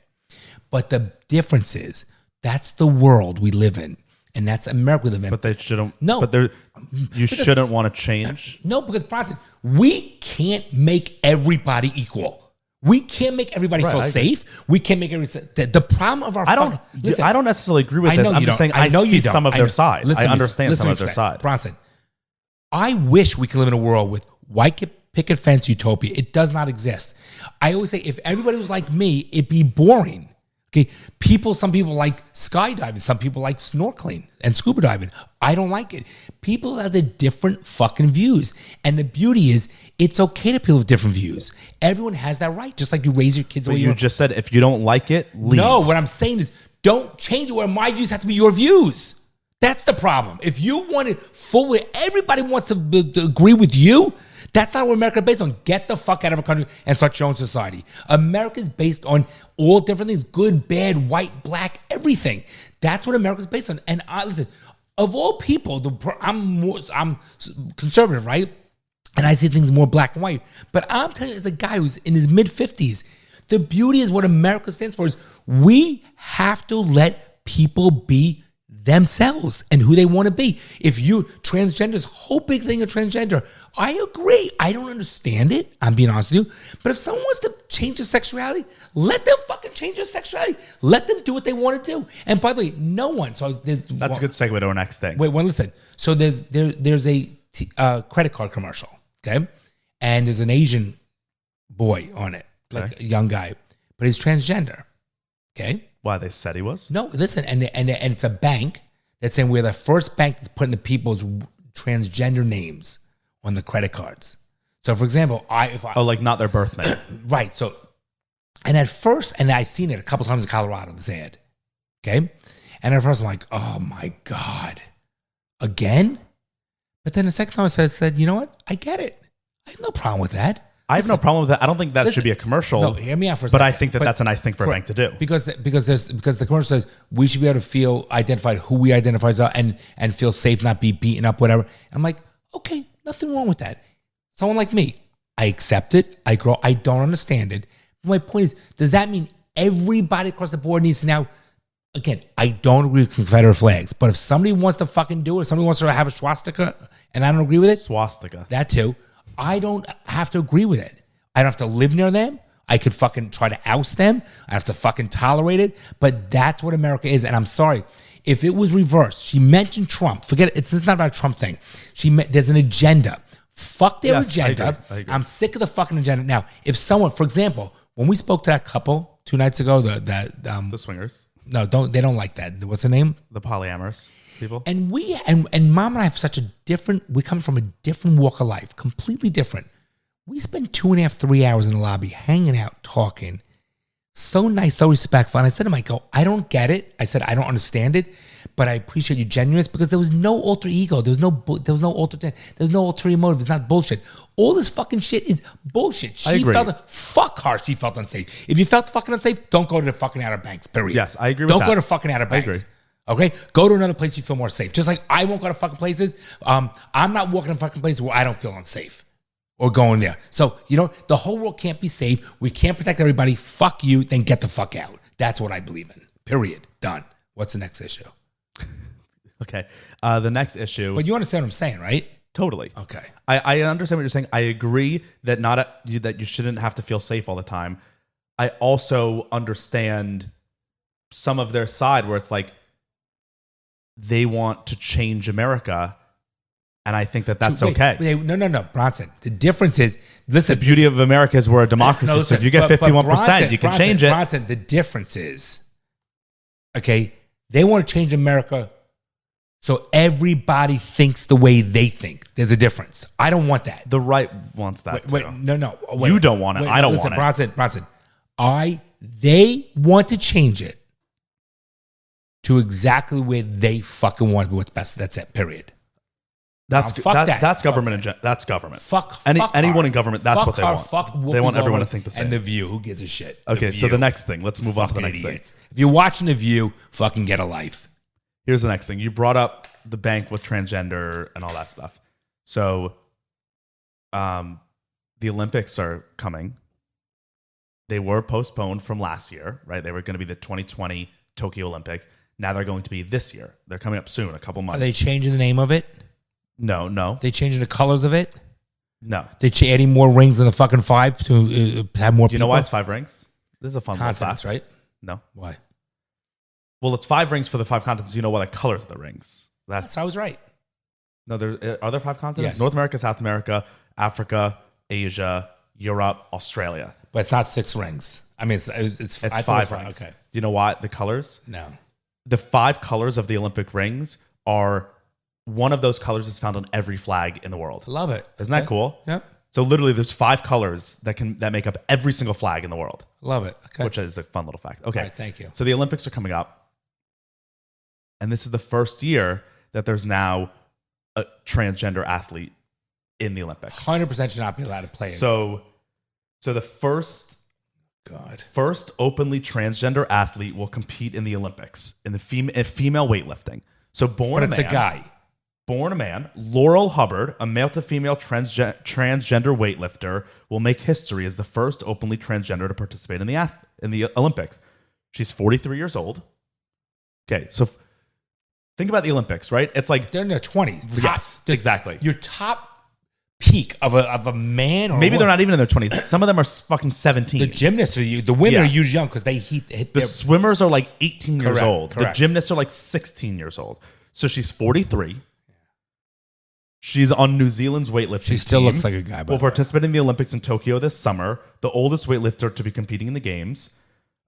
But the difference is that's the world we live in. And that's America we live in. But they shouldn't. No. But you shouldn't want to change. No, because Bronson, we can't make everybody equal. We can't make everybody feel safe. We can't make everybody. The problem of our I don't necessarily agree with this. I'm just saying I see some of their side. I understand some of their side. Bronson, I wish we could live in a world with white picket fence utopia. It does not exist. I always say if everybody was like me, it'd be boring. Okay, some people like skydiving, some people like snorkeling and scuba diving. I don't like it. People have the different fucking views. And the beauty is, it's okay to people with different views. Everyone has that right, just like you raise your kids the way you just said, if you don't like it, leave. No, what I'm saying is, don't change it where my views have to be your views. That's the problem. If you want it fully, everybody wants to agree with you. That's not what America is based on. Get the fuck out of our country and start your own society. America is based on all different things. Good, bad, white, black, everything. That's what America is based on. And listen, of all people, I'm conservative, right? And I see things more black and white. But I'm telling you, as a guy who's in his mid-50s, The beauty is what America stands for is we have to let people be themselves and who they want to be. If you, transgender's whole big thing of transgender, I agree. I don't understand it. I'm being honest with you. But if someone wants to change their sexuality, let them fucking change their sexuality. Let them do what they want to do. And by the way, no one. So that's a good segue to our next thing. Wait, listen. So there's a credit card commercial, okay? And there's an Asian boy on it, like a young guy, but he's transgender, okay? Why, they said he was? No, listen, and it's a bank that's saying we're the first bank that's putting the people's transgender names on the credit cards. So, for example, like not their birth name. Right. So, and at first, and I've seen it a couple times in Colorado, this ad, okay? And at first I'm like, oh my God, again? But then the second time I said, you know what? I get it. I have no problem with that. I have no problem with that. I don't think that should be a commercial. No, hear me out for a second. But I think that's a nice thing for a bank to do. Because the commercial says we should be able to feel identified who we identify as and feel safe, not be beaten up, whatever. I'm like, okay, nothing wrong with that. Someone like me, I accept it. I grow. I don't understand it. But my point is, does that mean everybody across the board needs to now? Again, I don't agree with Confederate flags, but if somebody wants to fucking do it, if somebody wants to have a swastika, and I don't agree with it, swastika, that too. I don't have to agree with it. I don't have to live near them. I could fucking try to oust them. I have to fucking tolerate it. But that's what America is. And I'm sorry. If it was reversed, she mentioned Trump. Forget it. It's not about a Trump thing. There's an agenda. Fuck their agenda. I agree. I'm sick of the fucking agenda. Now, if someone, for example, when we spoke to that couple 2 nights ago, the swingers. No, they don't like that. What's the name? The polyamorous people. And Mom and I have we come from a different walk of life, completely different. We spend 2.5, 3 hours in the lobby hanging out, talking. So nice, so respectful. And I said to Michael, I don't get it. I said, I don't understand it, but I appreciate your genuineness because there was no alter ego. There was no ulterior motive. It's not bullshit. All this fucking shit is bullshit. I agree. Fuck her. She felt unsafe. If you felt fucking unsafe, don't go to the fucking Outer Banks, period. Yes, I agree with that. Don't go to fucking Outer Banks. I agree. Okay? Go to another place you feel more safe. Just like I won't go to fucking places. I'm not walking in fucking places where I don't feel unsafe or going there. So, the whole world can't be safe. We can't protect everybody. Fuck you, then get the fuck out. That's what I believe in. Period. Done. What's the next issue? Okay. The next issue. But you understand what I'm saying, right? Totally. Okay. I understand what you're saying. I agree that that you shouldn't have to feel safe all the time. I also understand some of their side where it's like they want to change America, and I think that's okay. No, Bronson. The difference is, listen. The beauty of America is we're a democracy. So if you get 51%, you can change it. Bronson, the difference is, okay, they want to change America so everybody thinks the way they think. There's a difference. I don't want that. The right wants that. Wait, no. You don't want it. I don't want it. Bronson. They want to change it to exactly where they fucking want to be what's best. That's it. Period. That's government. That's government. Fuck anyone in government. That's what they want. They want everyone to think the same. And The View. Who gives a shit? Okay, so the next thing. Let's move on to the next thing. If you're watching The View, fucking get a life. Here's the next thing. You brought up the bank with transgender and all that stuff. So, the Olympics are coming. They were postponed from last year, right? They were going to be the 2020 Tokyo Olympics. Now they're going to be this year. They're coming up soon, a couple months. Are they changing the name of it? No. They changing the colors of it? No. They adding more rings than the fucking 5 to have more people? You know why it's 5 rings? This is a fun continents, right? No. Why? Well, it's 5 rings for the 5 continents. You know what the colors of the rings. I was right. No, are there 5 continents? Yes. North America, South America, Africa, Asia, Europe, Australia. But it's not 6 rings. I mean, it's 5 rings. Okay. Do you know why? The colors? No. The 5 colors of the Olympic rings are, one of those colors is found on every flag in the world. I love it. Isn't that cool? Yep. So literally there's 5 colors that make up every single flag in the world. Love it. Okay. Which is a fun little fact. Okay. All right, thank you. So the Olympics are coming up. And this is the first year that there's now a transgender athlete in the Olympics. 100% should not be allowed to play. So the first openly transgender athlete will compete in the Olympics in the female weightlifting. So but it's a guy. born a man, Laurel Hubbard, a male-to-female transgender weightlifter, will make history as the first openly transgender to participate in the Olympics. She's 43 years old. Okay, so think about the Olympics, right? It's like they're in their 20s. Yes, exactly. Your top peak of a man, or maybe they're not even in their 20s. Some of them are fucking 17. The gymnasts are the women are usually young because they hit the swimmers are like 18 years old. Correct. The gymnasts are like 16 years old. So she's 43. She's on New Zealand's weightlifting team. She still looks like a guy. Will participate in the Olympics in Tokyo this summer. The oldest weightlifter to be competing in the games.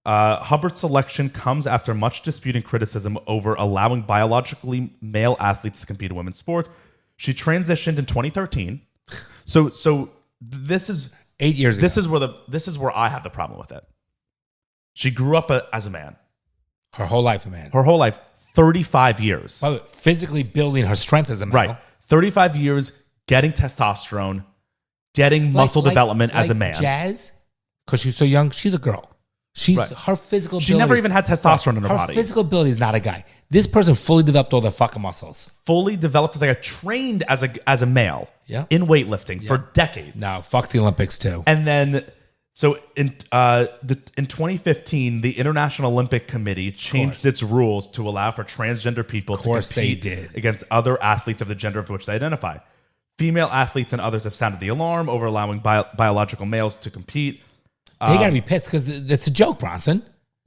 Hubbard's selection comes after much dispute and criticism over allowing biologically male athletes to compete in women's sport. She transitioned in 2013. So this is 8 years ago. This is where I have the problem with it. She grew up as a man. Her whole life, a man. Her whole life, 35 years. Well, physically building her strength as a male. Right. 35 years getting testosterone, getting muscle development as a man. Jazz, because she's so young, she's a girl. Her physical ability. She never even had testosterone in her body. Her physical ability is not a guy. This person fully developed all the fucking muscles. Fully developed as trained as a male in weightlifting for decades. No, fuck the Olympics too. And then, so in 2015, the International Olympic Committee changed its rules to allow for transgender people to compete against other athletes of the gender of which they identify. Female athletes and others have sounded the alarm over allowing biological males to compete. They got to be pissed because that's a joke, Bronson.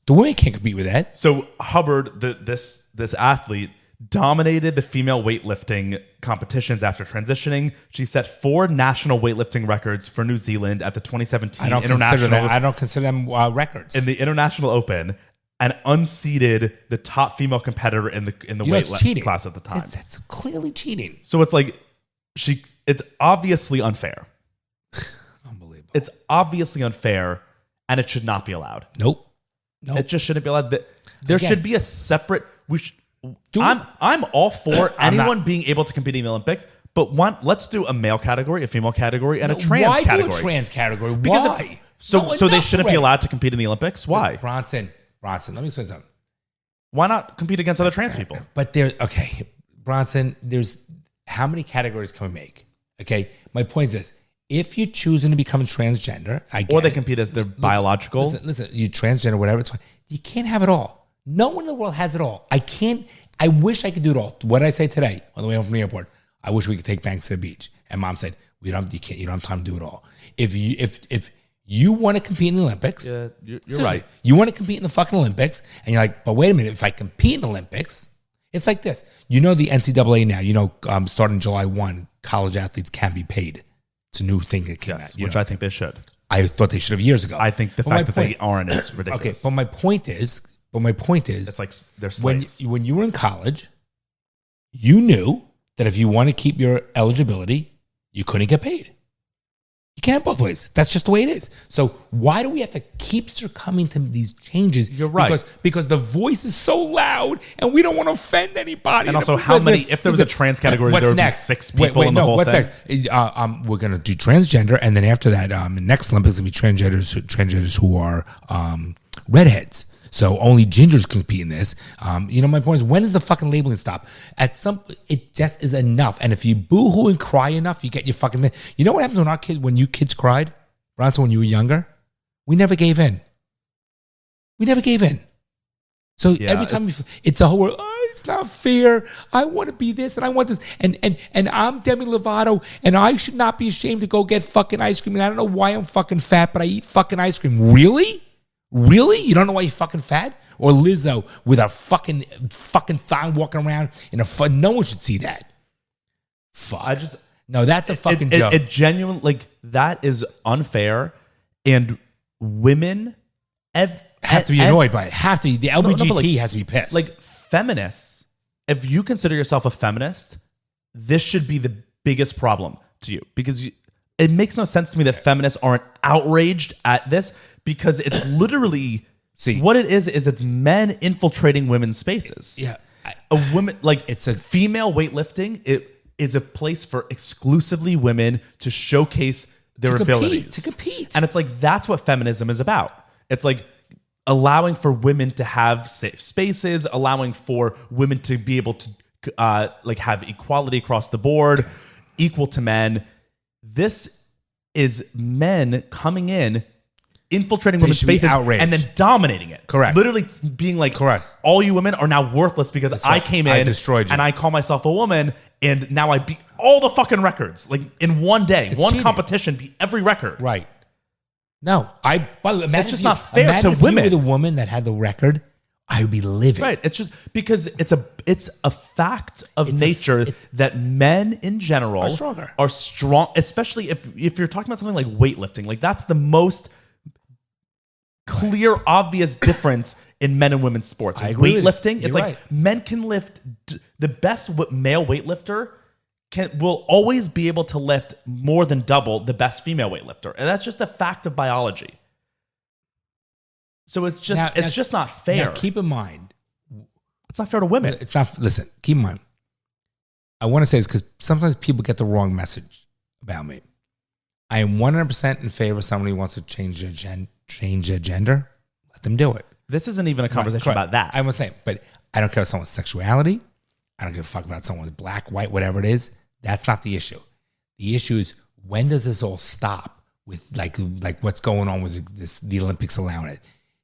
The women can't compete with that. So Hubbard, this athlete, dominated the female weightlifting competitions after transitioning. She set 4 national weightlifting records for New Zealand at the 2017 International. I don't consider them records. In the International Open, and unseated the top female competitor in the weight class at the time. That's clearly cheating. So it's like it's obviously unfair. Unbelievable. It's obviously unfair, and it should not be allowed. Nope. It just shouldn't be allowed. There should be a separate. I'm all for anyone being able to compete in the Olympics, but let's do a male category, a female category, and a trans category. Why do a trans category? Because why? So they shouldn't be allowed to compete in the Olympics? Why? Bronson, let me explain something. Why not compete against other trans people? But Bronson, there's how many categories can we make? Okay, my point is this. If you're choosing to become a transgender, or they compete as their biological. Listen, you transgender, whatever, it's fine. You can't have it all. No one in the world has it all. I wish I could do it all. What did I say today on the way home from the airport? I wish we could take Banks to the beach. And Mom said, you don't have time to do it all. If you want to compete in the Olympics, you're right. You want to compete in the fucking Olympics, and you're like, but wait a minute, if I compete in the Olympics, it's like this. The NCAA now, starting July 1, college athletes can be paid. It's a new thing that came out. Which I think they should. I thought they should have years ago. I think the fact that they aren't is ridiculous. Okay, but my point is, it's like they're slaves. When you were in college, you knew that if you want to keep your eligibility, you couldn't get paid. You can't have both ways. That's just the way it is. So why do we have to keep succumbing to these changes? You're right. Because the voice is so loud and we don't want to offend anybody. And also, if there was a trans category, there would be 6 people in the whole thing. What's next? We're going to do transgender, and then after that, the next Olympics will be transgenders who are redheads. So only gingers compete in this. My point is, when does the fucking labeling stop? It just is enough. And if you boo-hoo and cry enough, you get your fucking thing. You know what happens when you kids cried, Bronson, when you were younger? We never gave in. So every time it's a whole world, it's not fair. I want to be this and I want this. And I'm Demi Lovato and I should not be ashamed to go get fucking ice cream. And I don't know why I'm fucking fat, but I eat fucking ice cream. Really? You don't know why you're fucking fat? Or Lizzo with a fucking thong walking around in a no one should see that. Fuck. No, that's a fucking joke. It genuinely, that is unfair. And women have to be annoyed by it. Have to. The LGBT has to be pissed. Like feminists, if you consider yourself a feminist, this should be the biggest problem to you. Because it makes no sense to me that feminists aren't outraged at this. Because it's literally what it is it's men infiltrating women's spaces. Yeah. It's a female weightlifting. It is a place for exclusively women to showcase their abilities. To compete. And it's like, that's what feminism is about. It's like allowing for women to have safe spaces, allowing for women to be able to like have equality across the board, equal to men. This is men coming in, infiltrating women's spaces, and then dominating it. Correct. Literally being like, correct. All you women are now worthless because I came in, I destroyed you, and I call myself a woman, and now I beat all the fucking records. Like in one day, one cheating. Competition beat every record. Right. No, by the way, it's just not fair to women. If you were the woman that had the record, I would be livid. Right. It's just because it's a fact of nature that men in general are strong, especially if you're talking about something like weightlifting. Like that's the most clear, obvious difference in men and women's sports. Weightlifting, it's like men can lift. The best male weightlifter will always be able to lift more than double the best female weightlifter, and that's just a fact of biology. So it's just not fair. Now keep in mind, it's not fair to women. It's not. Listen, keep in mind. I want to say this because sometimes people get the wrong message about me. I am 100% in favor of somebody who wants to change their gender. Let them do it. This isn't even a conversation about that. I'm saying, but I don't care about someone's sexuality. I don't give a fuck about someone's black, white, whatever it is. That's not the issue. The issue is, when does this all stop with like what's going on with this, the Olympics allowing it?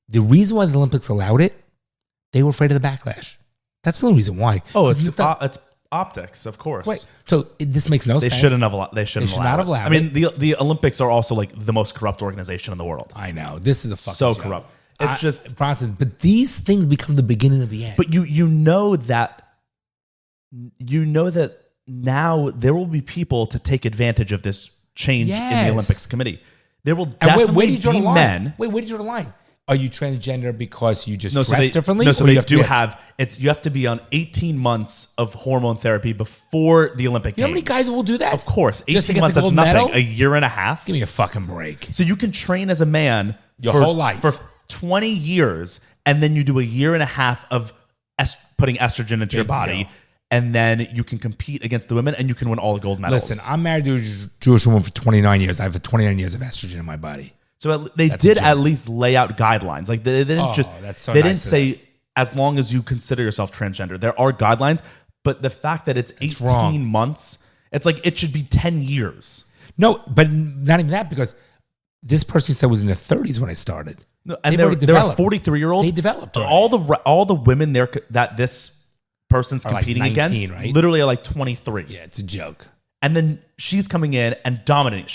The reason why the Olympics allowed it, they were afraid of the backlash. That's the only reason why. Oh, it's optics, of course. Right. So this makes no sense. They shouldn't have allowed it. I mean, the Olympics are also like the most corrupt organization in the world. I know. This is a fucking so joke. corrupt. It's just Bronson. But these things become the beginning of the end. But you know that now there will be people to take advantage of this change in the Olympics committee. There will definitely be men. Wait, where do you draw the line? Are you transgender because you just dress differently? No, so they do have you have to be on 18 months of hormone therapy before the Olympic Games. You know how many guys will do that? Of course. 18 months, that's nothing. A year and a half? Give me a fucking break. So you can train as a man your whole life. For 20 years, and then you do a year and a half of putting estrogen into your body, and then you can compete against the women, and you can win all the gold medals. Listen, I'm married to a Jewish woman for 29 years. I have 29 years of estrogen in my body. So they did at least lay out guidelines. Like they didn't didn't say as long as you consider yourself transgender. There are guidelines, but the fact that it's 18 months, it's like it should be 10 years. No, but not even that, because this person said was in their 30s when I started. No, and they're a 43-year-old. They developed all the women there that this person's competing like 19, against right? Literally are like 23. Yeah, it's a joke. And then she's coming in and dominating.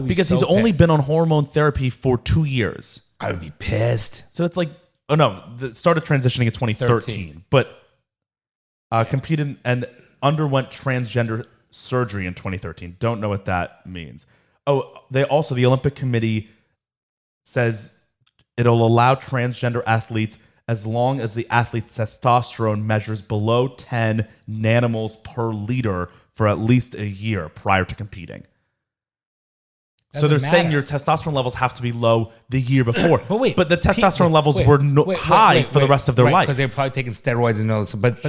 Because he's only been on hormone therapy for 2 years. I would be pissed. So it's like, started transitioning in 2013, but competed and underwent transgender surgery in 2013. Don't know what that means. Oh, the Olympic Committee says it'll allow transgender athletes as long as the athlete's testosterone measures below 10 nanomoles per liter for at least a year prior to competing. So they're saying your testosterone levels have to be low the year before. But the testosterone levels were high for the rest of their life. Because they're probably taking steroids and all this. But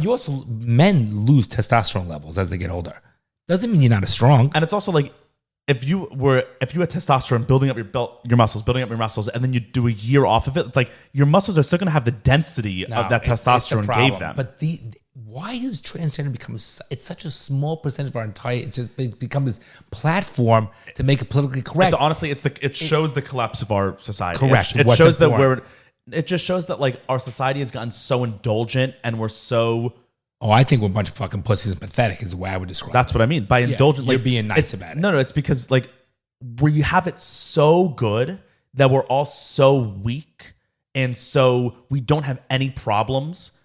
you also, men lose testosterone levels as they get older. Doesn't mean you're not as strong. And it's also like, if you had testosterone building up your muscles, and then you do a year off of it, it's like your muscles are still going to have the density of that testosterone gave them. But why has transgender become? It's such a small percentage of our entire. It just become this platform to make it politically correct. So honestly, it shows the collapse of our society. Correct. It shows that it just shows that like our society has gotten so indulgent, and we're so. Oh, I think we're a bunch of fucking pussies and pathetic is the way I would describe it. That's what I mean. By indulgent, you're being nice about it. No, it's because like where you have it so good that we're all so weak, and so we don't have any problems,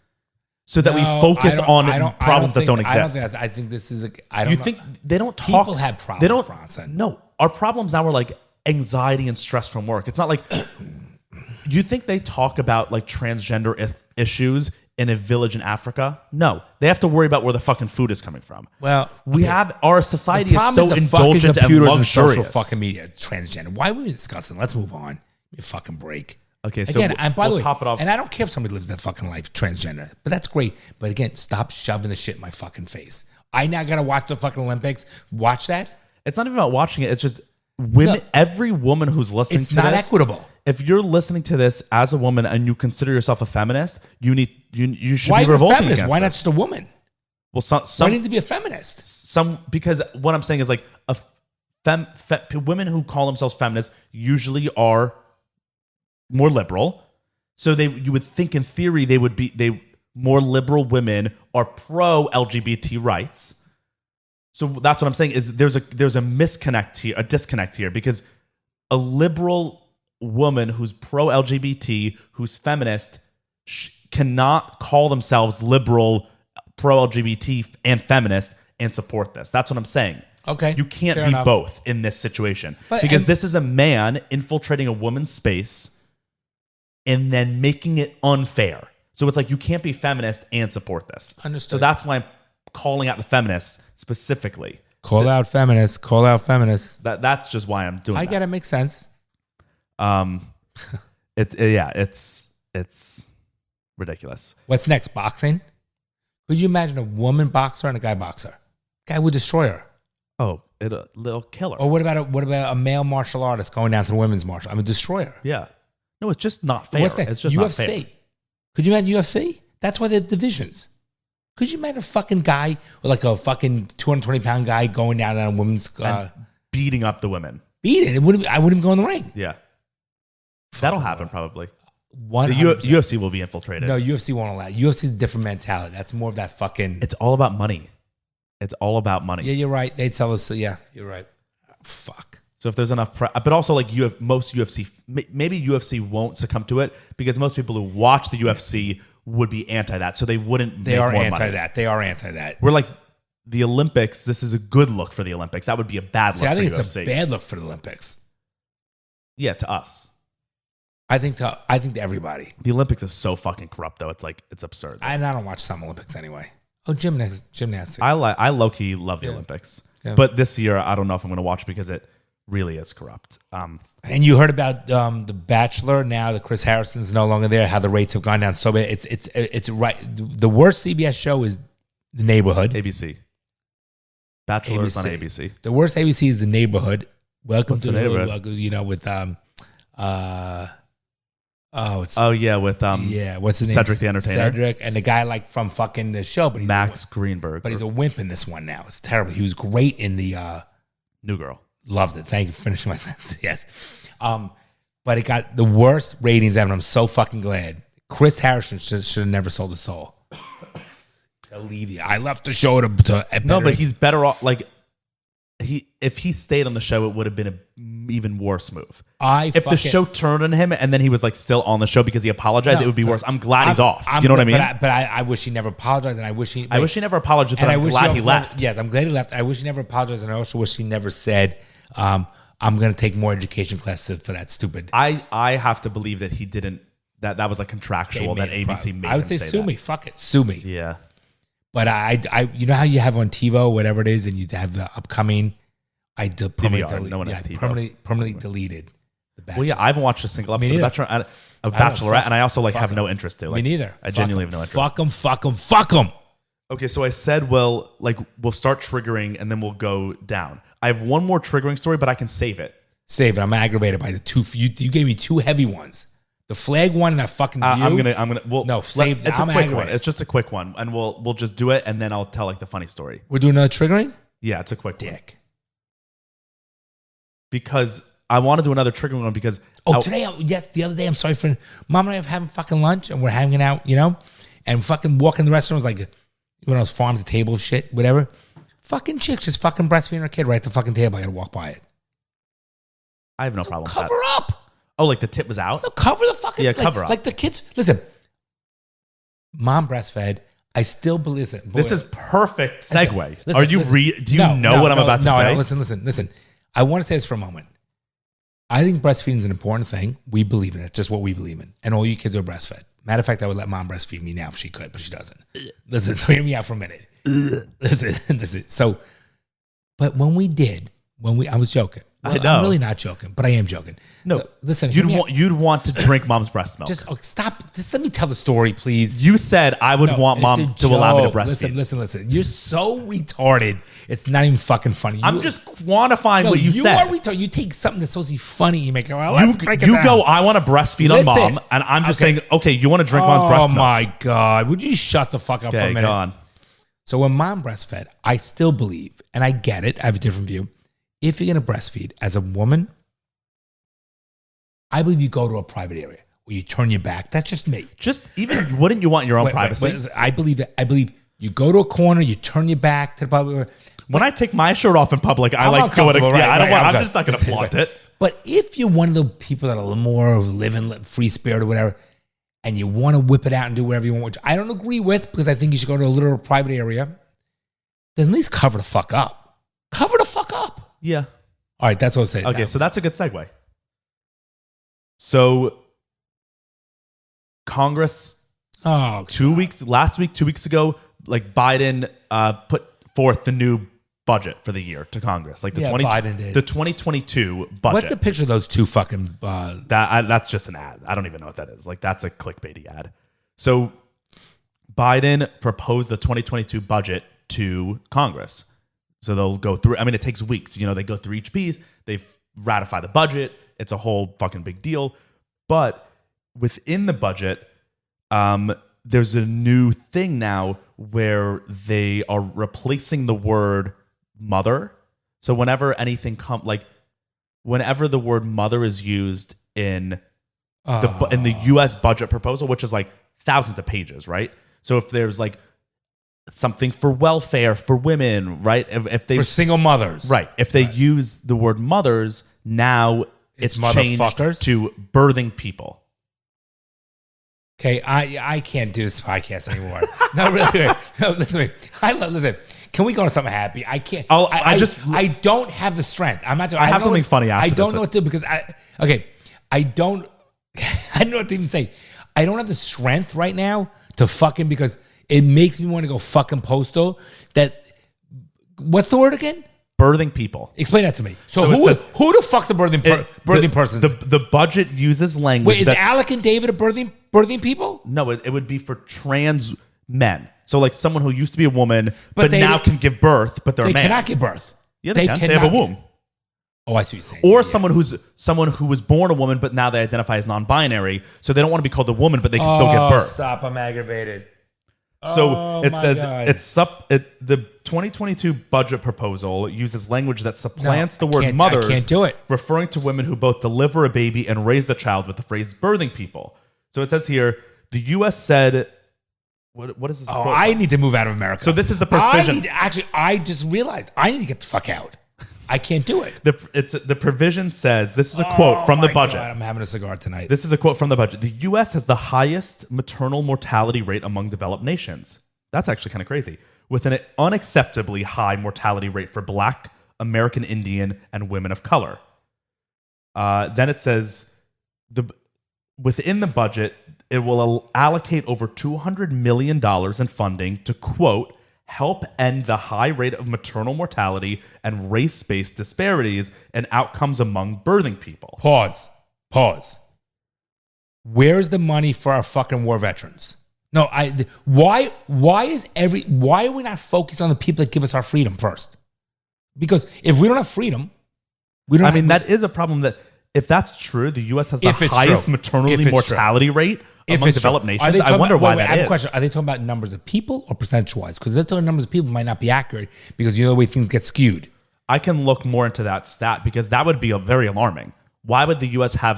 so that we focus on problems that don't exist. I think this is think they don't talk. People have problems, Bronson. No, our problems now are like anxiety and stress from work. It's not like you think they talk about like transgender issues in a village in Africa? No, they have to worry about where the fucking food is coming from. Well, we have our society is so indulgent and luxurious. And social fucking media, transgender. Why are we discussing? Let's move on. Give me a fucking break. Okay, so again, and by the way, top it off. And I don't care if somebody lives that fucking life transgender, but that's great. But again, stop shoving the shit in my fucking face. I now gotta watch the fucking Olympics. Watch that. It's not even about watching it. It's just women, every woman who's listening to this, it's not equitable. If you're listening to this as a woman and you consider yourself a feminist, you should Why be revolting feminist? against Why not this. just a woman? Well, Why need to be a feminist? Because what I'm saying is like women who call themselves feminists usually are more liberal. So you would think in theory more liberal women are pro LGBT rights. So that's what I'm saying is there's a disconnect here because a liberal woman who's pro LGBT, who's feminist, cannot call themselves liberal, pro LGBT, and feminist and support this. That's what I'm saying. Okay, you can't fair be enough. both in this situation because this is a man infiltrating a woman's space and then making it unfair. So it's like you can't be feminist and support this. Understood. So that's why I'm calling out the feminists specifically. Call out feminists. Call out feminists. That's just why I'm doing. I get it. Makes sense. It's ridiculous. What's next? Boxing? Could you imagine a woman boxer and a guy boxer? Guy would destroy her. Oh, it'll kill her. Or what about a male martial artist going down to the women's martial? I mean, destroy her. Yeah. No, it's just not fair. What's that? It's just UFC. not fair. Could you imagine UFC? That's why they're divisions. Could you imagine a fucking guy, like a fucking 220-pound guy going down on a women's... and beating up the women. Beat it. I wouldn't go in the ring. Yeah. That'll happen probably. 100%. The UFC will be infiltrated. No, UFC won't allow it. UFC is a different mentality. That's more of that fucking... It's all about money. It's all about money. Yeah, you're right. They tell us... Yeah, you're right. Fuck. So if there's enough... but also like most UFC... Maybe UFC won't succumb to it because most people who watch the UFC would be anti that. So they wouldn't They are more anti money. that. They are anti that. We're like... The Olympics, this is a good look for the Olympics. That would be a bad look I think for it's UFC. a bad look for the Olympics. Yeah, to us. I think to everybody. The Olympics is so fucking corrupt, though. It's like it's absurd. I don't watch some Olympics anyway. Oh, gymnastics. I low key love the Olympics, but this year I don't know if I'm going to watch because it really is corrupt. And you heard about the Bachelor now that Chris Harrison's no longer there. How the rates have gone down so bad. It's right. The worst CBS show is The Neighborhood. ABC. Bachelor is on ABC. The worst ABC is The Neighborhood. Welcome What's to The the Neighborhood? With with what's his name? Cedric the Entertainer. Cedric and the guy like from fucking the show, but he's Max Greenberg. But he's a wimp in this one now. It's terrible. He was great in the New Girl. Loved it. Thank you for finishing my sentence. Yes. But it got the worst ratings ever. I'm so fucking glad. Chris Harrison should have never sold his soul. I left the show to no, but he's better off. Like if he stayed on the show, it would have been an even worse move. If the show turned on him and then he was like still on the show because he apologized, it would be worse. I'm glad he's off. You know what I mean? But I wish he never apologized, and I wish he never apologized. But I'm glad he left. Yes, I'm glad he left. I wish he never apologized, and I also wish he never said, "I'm going to take more education classes for that stupid." I have to believe that he didn't. That was like contractual. That ABC made. I would say sue me. Fuck it, sue me. Yeah. But I you know how you have on TiVo, whatever it is, and you have the upcoming. I permanently deleted The Bachelor. Well, yeah, I haven't watched a single episode of Bachelorette, and I also like have no interest to. Like, me neither. I genuinely have no interest. Fuck them. Okay, so I said, we'll start triggering, and then we'll go down. I have one more triggering story, but I can save it. Save it. I'm aggravated by the two. You gave me two heavy ones. The flag one and that fucking view. I'm gonna. Well, no, save. It's a quick one. It's just a quick one, and we'll just do it, and then I'll tell like the funny story. We're doing another triggering. Yeah, it's a quick dick. One. Because I want to do another triggering one because the other day I'm sorry for Mom and I have having fucking lunch and we're hanging out, and fucking walking the restaurant was like when I was farm to table shit, whatever. Fucking chick just fucking breastfeeding her kid right at the fucking table. I gotta walk by it. I have no problem with that. Cover up. Oh, like the tip was out? No, cover the fucking cover up. Like the kids. Listen, mom breastfed. I still believe it. This is perfect segue. Listen, Are you do you know what I'm about to say? No, listen. I want to say this for a moment. I think breastfeeding is an important thing. We believe in it. Just what we believe in. And all you kids are breastfed. Matter of fact, I would let mom breastfeed me now if she could, but she doesn't. Listen, so hear me out for a minute. Listen. So, but when I was joking. Well, I know. I'm really not joking, but I am joking. No, so, listen. You'd want to drink mom's breast milk. Just stop. Just let me tell the story, please. You said I would want mom to allow me to breastfeed. Listen. You're so retarded. It's not even fucking funny. I'm just quantifying what you said. You are retarded. You take something that's supposed to be funny, you make it. Well, let's break it down. You go, I want to breastfeed on mom, and I'm just saying, okay, you want to drink mom's breast milk. Oh my God. Would you shut the fuck up for a minute? Go on. So when mom breastfed, I still believe, and I get it, I have a different view. If you're going to breastfeed as a woman, I believe you go to a private area where you turn your back. That's just me. Wouldn't you want your own privacy? I believe that. I believe you go to a corner, you turn your back to the public area. When I take my shirt off in public, I like going to. I'm just not going to flaunt it. But if you're one of the people that are a little more living free spirit or whatever, and you want to whip it out and do whatever you want, which I don't agree with because I think you should go to a little private area, then at least cover the fuck up. Cover the fuck up. Yeah. All right, that's what I was saying. Okay, so that's a good segue. So Congress, last week, 2 weeks ago, like Biden put forth the new budget for the year to Congress, like Biden did. The 2022 budget. What's the picture of those two fucking? That's just an ad. I don't even know what that is. Like that's a clickbaity ad. So Biden proposed the 2022 budget to Congress. So they'll go through. I mean, it takes weeks. They go through each piece. They ratify the budget. It's a whole fucking big deal. But within the budget, there's a new thing now where they are replacing the word mother. So whenever whenever the word mother is used in the U.S. budget proposal, which is like thousands of pages, right? So if there's like something for welfare for women, right? If they for single mothers, right? If they use the word mothers, now it's changed to birthing people. Okay, I can't do this podcast anymore. No, really. No, listen to me. Listen. Can we go to something happy? I can't. I don't have the strength. I'm not. I have something funny after I don't this. know what to do because I don't. I don't know what to even say. I don't have the strength right now to fucking because it makes me want to go fucking postal. What's the word again? Birthing people. Explain that to me. So who the fuck's a birthing person? The budget uses language. Wait, is Alec and David a birthing people? No, it would be for trans men. So like someone who used to be a woman, but now can give birth, but they're a man. They cannot give birth. Yeah, they can. They have a womb. Oh, I see what you're saying. Or someone who was born a woman, but now they identify as non-binary, so they don't want to be called a woman, but they can still give birth. Stop! I'm aggravated. So it says the 2022 budget proposal uses language that supplants the word mothers. I can't do it. Referring to women who both deliver a baby and raise the child with the phrase birthing people. So it says here, the U.S. said, what is this? Oh, I need to move out of America. So this is the provision. I just realized I need to get the fuck out. I can't do it. The provision says, this is a quote from the budget. God, I'm having a cigar tonight. This is a quote from the budget. The U.S. has the highest maternal mortality rate among developed nations. That's actually kind of crazy. With an unacceptably high mortality rate for Black, American Indian, and women of color. Then it says, within the budget, it will allocate over $200 million in funding to, quote, help end the high rate of maternal mortality and race-based disparities and outcomes among birthing people. Pause. Where's the money for our fucking war veterans? No, why are we not focused on the people that give us our freedom first? Because if we don't have freedom, that is a problem that if that's true, the U.S. has the highest maternal mortality rate among developed nations. I wonder why that is. I have a question. Are they talking about numbers of people or percentage-wise? Because they're talking numbers of people might not be accurate because the way things get skewed. I can look more into that stat because that would be very alarming. Why would the U.S. have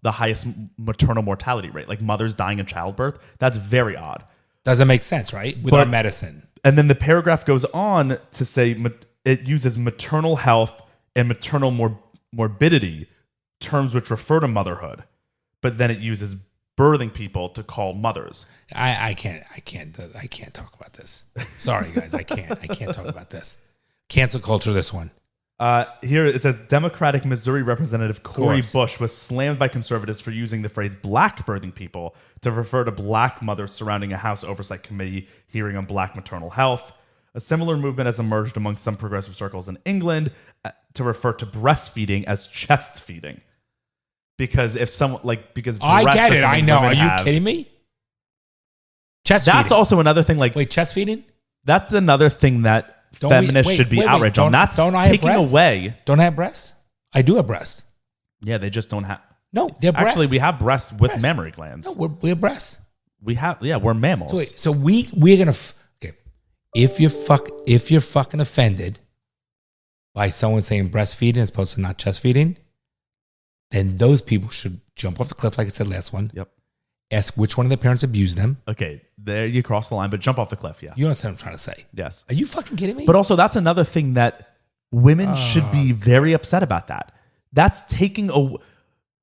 the highest maternal mortality rate? Like mothers dying in childbirth? That's very odd. Doesn't make sense, right? With our medicine. And then the paragraph goes on to say it uses maternal health and maternal morbidity, terms which refer to motherhood. But then it uses birthing people to call mothers. I can't talk about this. Sorry, guys. I can't talk about this. Cancel culture, this one. Here it says Democratic Missouri Representative Cori Bush was slammed by conservatives for using the phrase black birthing people to refer to black mothers surrounding a House Oversight Committee hearing on black maternal health. A similar movement has emerged among some progressive circles in England to refer to breastfeeding as chest feeding. Because if someone because I get it, I know. Are you kidding me? Chest feeding. That's also another thing. Wait, chest feeding? That's another thing that feminists should be outraged on. That's taking away. Don't I have breasts? I do have breasts. Yeah, they just don't have. No, they're breasts. Actually, we have breasts with mammary glands. No, we have breasts. We have. Yeah, we're mammals. So we're gonna. Okay, if you're fucking offended by someone saying breastfeeding as opposed to not chest feeding, then those people should jump off the cliff, like I said last one. Yep. Ask which one of their parents abused them. Okay, there you cross the line, but jump off the cliff, yeah. You understand what I'm trying to say? Yes. Are you fucking kidding me? But also, that's another thing that women should be very upset about that. That's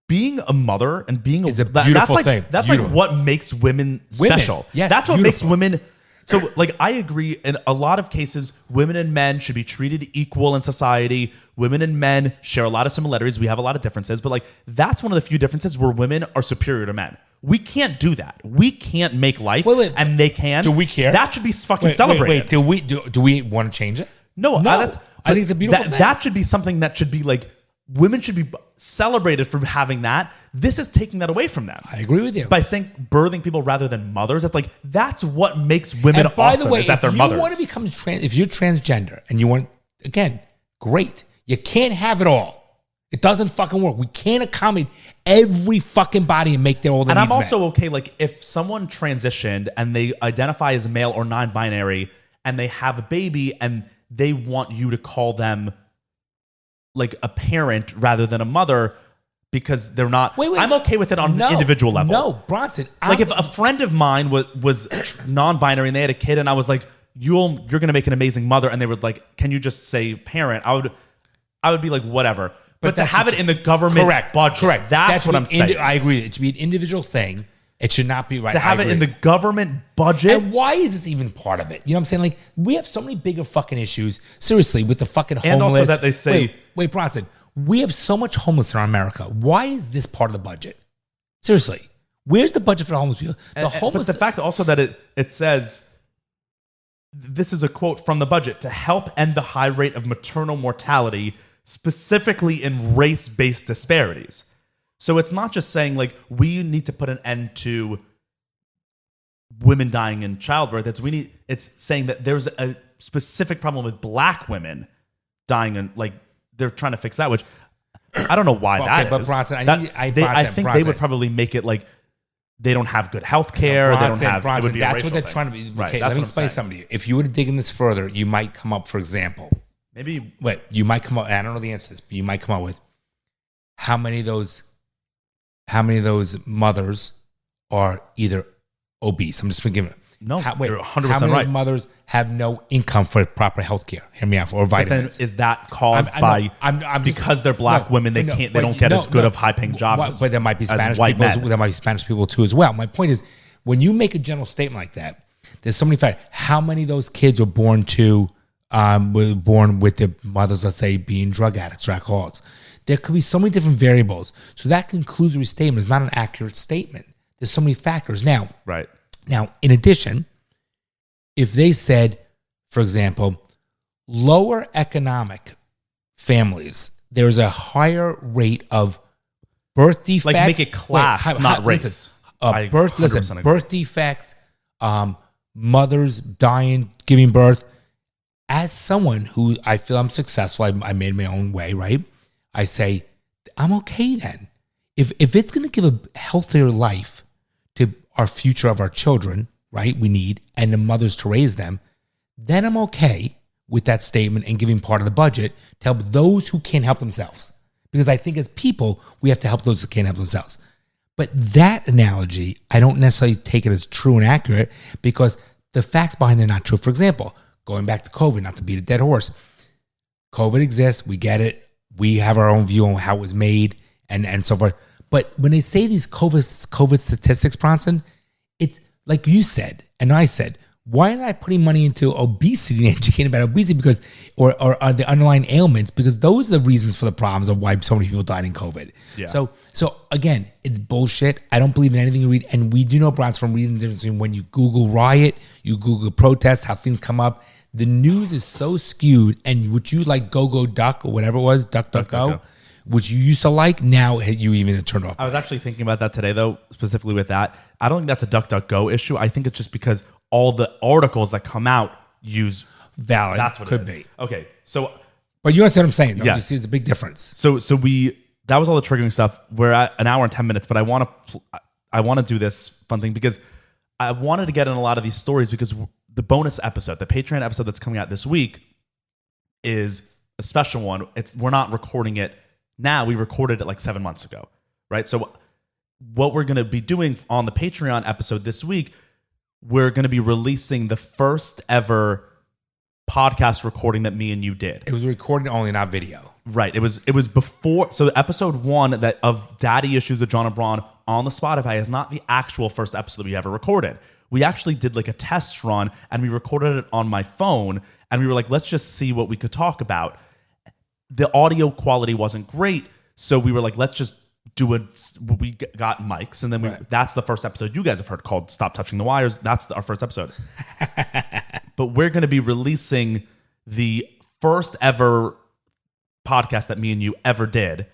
being a mother and being a beautiful thing. That's like what makes women special. Yes, that's what makes women. So, I agree. In a lot of cases, women and men should be treated equal in society. Women and men share a lot of similarities. We have a lot of differences, but that's one of the few differences where women are superior to men. We can't do that. We can't make life, and they can. Do we care? That should be fucking celebrated. Do we want to change it? No. I think it's a beautiful thing. That should be something that should be women should be celebrated for having that. This is taking that away from them. I agree with you. By saying birthing people rather than mothers, it's that's what makes women awesome. By the way, is that they're mothers. If you want to become if you're transgender and you want, again, great. You can't have it all. It doesn't fucking work. We can't accommodate every fucking body and make their all their needs met. And I'm also okay, if someone transitioned and they identify as male or non-binary and they have a baby and they want you to call them a parent rather than a mother because they're not. I'm okay with it on an individual level. No, Bronson. If a friend of mine was non-binary and they had a kid and I was you're going to make an amazing mother, and they were can you just say parent? I would be whatever. But to have it in the government budget, correct. That's what I'm saying. I agree. It should be an individual thing. It should not be right. To have it in the government budget. And why is this even part of it? You know what I'm saying? We have so many bigger fucking issues. Seriously, with the fucking homeless. And also that they say. Wait, Bronson. We have so much homeless in America. Why is this part of the budget? Seriously. Where's the budget for the homeless people? But the fact also that it says, this is a quote from the budget, to help end the high rate of maternal mortality, specifically in race-based disparities. So it's not just saying we need to put an end to women dying in childbirth. It's saying that there's a specific problem with black women dying in they're trying to fix that, which I don't know why that is. But Bronson, I think they would probably make it they don't have good health care. They don't have. Bronson, it would be that's what they're trying to be. Right, okay, let me explain something to you. If you were to dig in this further, you might come up, for example. Maybe. Wait, you might come up. I don't know the answer to this, but you might come up with how many of those mothers are either obese. I'm just going to give it. No, you're 100% how many of those mothers have no income for proper health care? Hear me out. Or vitamins. But then is that caused by because they're black women? They don't get as good of high paying jobs. But there might be Spanish people. There might be Spanish people too as well. My point is, when you make a general statement like that, there's so many factors. How many of those kids were born with their mothers, let's say, being drug addicts or alcoholics? There could be so many different variables. So that conclusory statement is not an accurate statement. There's so many factors. Now, in addition, if they said, for example, lower economic families, there's a higher rate of birth defects. Make it class, not race. Birth defects, mothers dying, giving birth. As someone who I feel I'm successful, I made my own way, right? I say, I'm okay then. If it's going to give a healthier life to our future of our children, right, we need, and the mothers to raise them, then I'm okay with that statement and giving part of the budget to help those who can't help themselves. Because I think as people, we have to help those who can't help themselves. But that analogy, I don't necessarily take it as true and accurate because the facts behind it are not true. For example, going back to COVID, not to beat a dead horse, COVID exists, we get it, we have our own view on how it was made and so forth. But when they say these COVID statistics, Bronson, it's like you said, and I said, why am I putting money into obesity and educating about obesity or the underlying ailments? Because those are the reasons for the problems of why so many people died in COVID. Yeah. So again, it's bullshit. I don't believe in anything you read. And we do know, Bronson, from reading the difference between when you Google riot, you Google protest, how things come up. the news is so skewed, and what you like, go duck or whatever it was, duck go, which you used to like, now you even turned off. I was actually thinking about that today, though, specifically with that. I don't think that's a DuckDuckGo issue. I think it's just because all the articles that come out use valid. That's what could it is. be. Okay, so but you understand what I'm saying? Though? Yeah. You see, it's a big difference. So that was all the triggering stuff. We're at an hour and 10 minutes, but I want to do this fun thing because I wanted to get in a lot of these stories because the bonus episode, the Patreon episode that's coming out this week, is a special one. We're not recording it now. We recorded it like 7 months ago, right? So what we're going to be doing on the Patreon episode this week, we're going to be releasing the first ever podcast recording that me and you did. It was recorded only, not video. Right. It was before. So episode 1 of Daddy Issues with Jon and Bron on the Spotify is not the actual first episode we ever recorded. We actually did like a test run and we recorded it on my phone and we were like, let's just see what we could talk about. The audio quality wasn't great. So we were like, let's just do it. We got mics and then that's the first episode you guys have heard called Stop Touching the Wires. That's our first episode. But we're going to be releasing the first ever podcast that me and you ever did.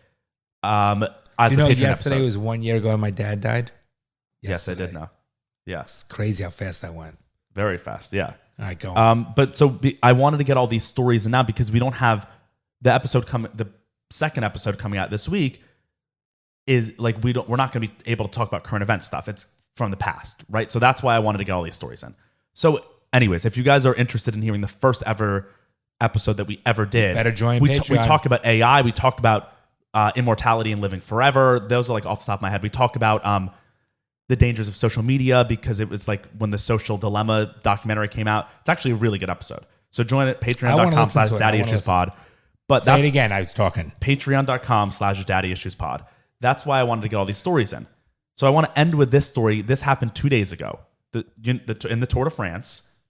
As you know, yesterday episode. was 1 year ago and my dad died. Yes, I did know. Yes. It's crazy how fast that went. Very fast, yeah. All right, go on. But so I wanted to get all these stories in now because we don't have the second episode coming out this week is like we're not going to be able to talk about current event stuff. It's from the past, right? So that's why I wanted to get all these stories in. So anyways, if you guys are interested in hearing the first ever episode that we ever did, better join Patreon. We talk about AI, we talk about immortality and living forever. Those are like off the top of my head. We talk about the dangers of social media because it was like when the Social Dilemma documentary came out. It's actually a really good episode. So join it, patreon.com/daddyissuespod. But say it again, I was talking. Patreon.com/daddyissuespod. That's why I wanted to get all these stories in. So I want to end with this story. This happened 2 days ago. In the Tour de France,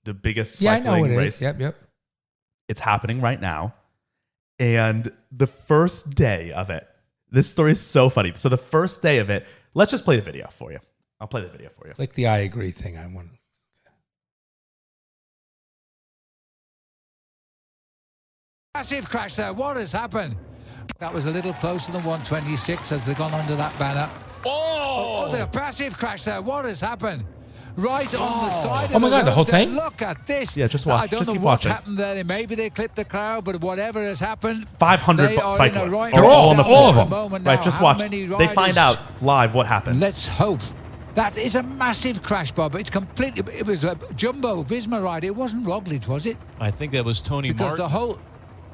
the biggest cycling race. Yep. It's happening right now. And the first day of it, this story is so funny. So the first day of it, let's just play the video for you. I'll play the video for you. Like the I agree thing. I want. Massive crash there. What has happened? That was a little closer than 126 as they've gone under that banner. Oh, the massive crash there. What has happened? Right on the side of my God, the whole thing? Look at this. Yeah, just watch. I don't just know keep what's watching. happened there. Maybe they clipped the crowd, but whatever has happened, 500 cyclists right are all on the all of them. Right, just watch. They find out live what happened. Let's hope. That is a massive crash, Bob. It was a Jumbo Visma ride. It wasn't Roglic, was it? I think that was Tony Because Martin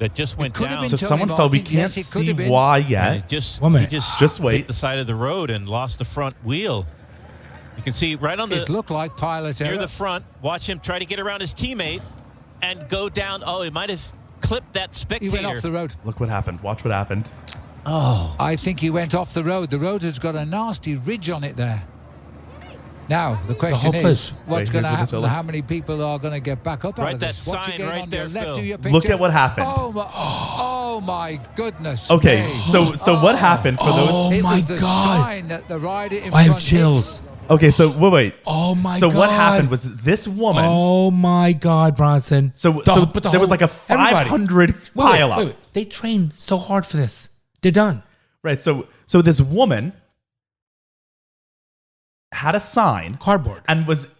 that just went down. So someone fell. We can't see why yet. He just wait. hit the side of the road and lost the front wheel. You can see right on It looked like pilot error. near the front. Watch him try to get around his teammate and go down. Oh, he might have clipped that spectator. He went off the road. Look what happened. Watch what happened. Oh. I think he went off the road. The road has got a nasty ridge on it there. Now, the question is, what's going to happen? How many people are going to get back up out of this? That What's sign right there, Phil. Look at what happened. Oh my goodness. Okay, me. so what happened for those? Oh my It was the God. sign that the rider in I have front chills. Okay, so wait. Oh my God. So what happened was this woman. Oh my God, Bronson. So there was like a 500 pile up. Wait. They trained so hard for this. They're done. Right. So this woman had a sign, cardboard, and was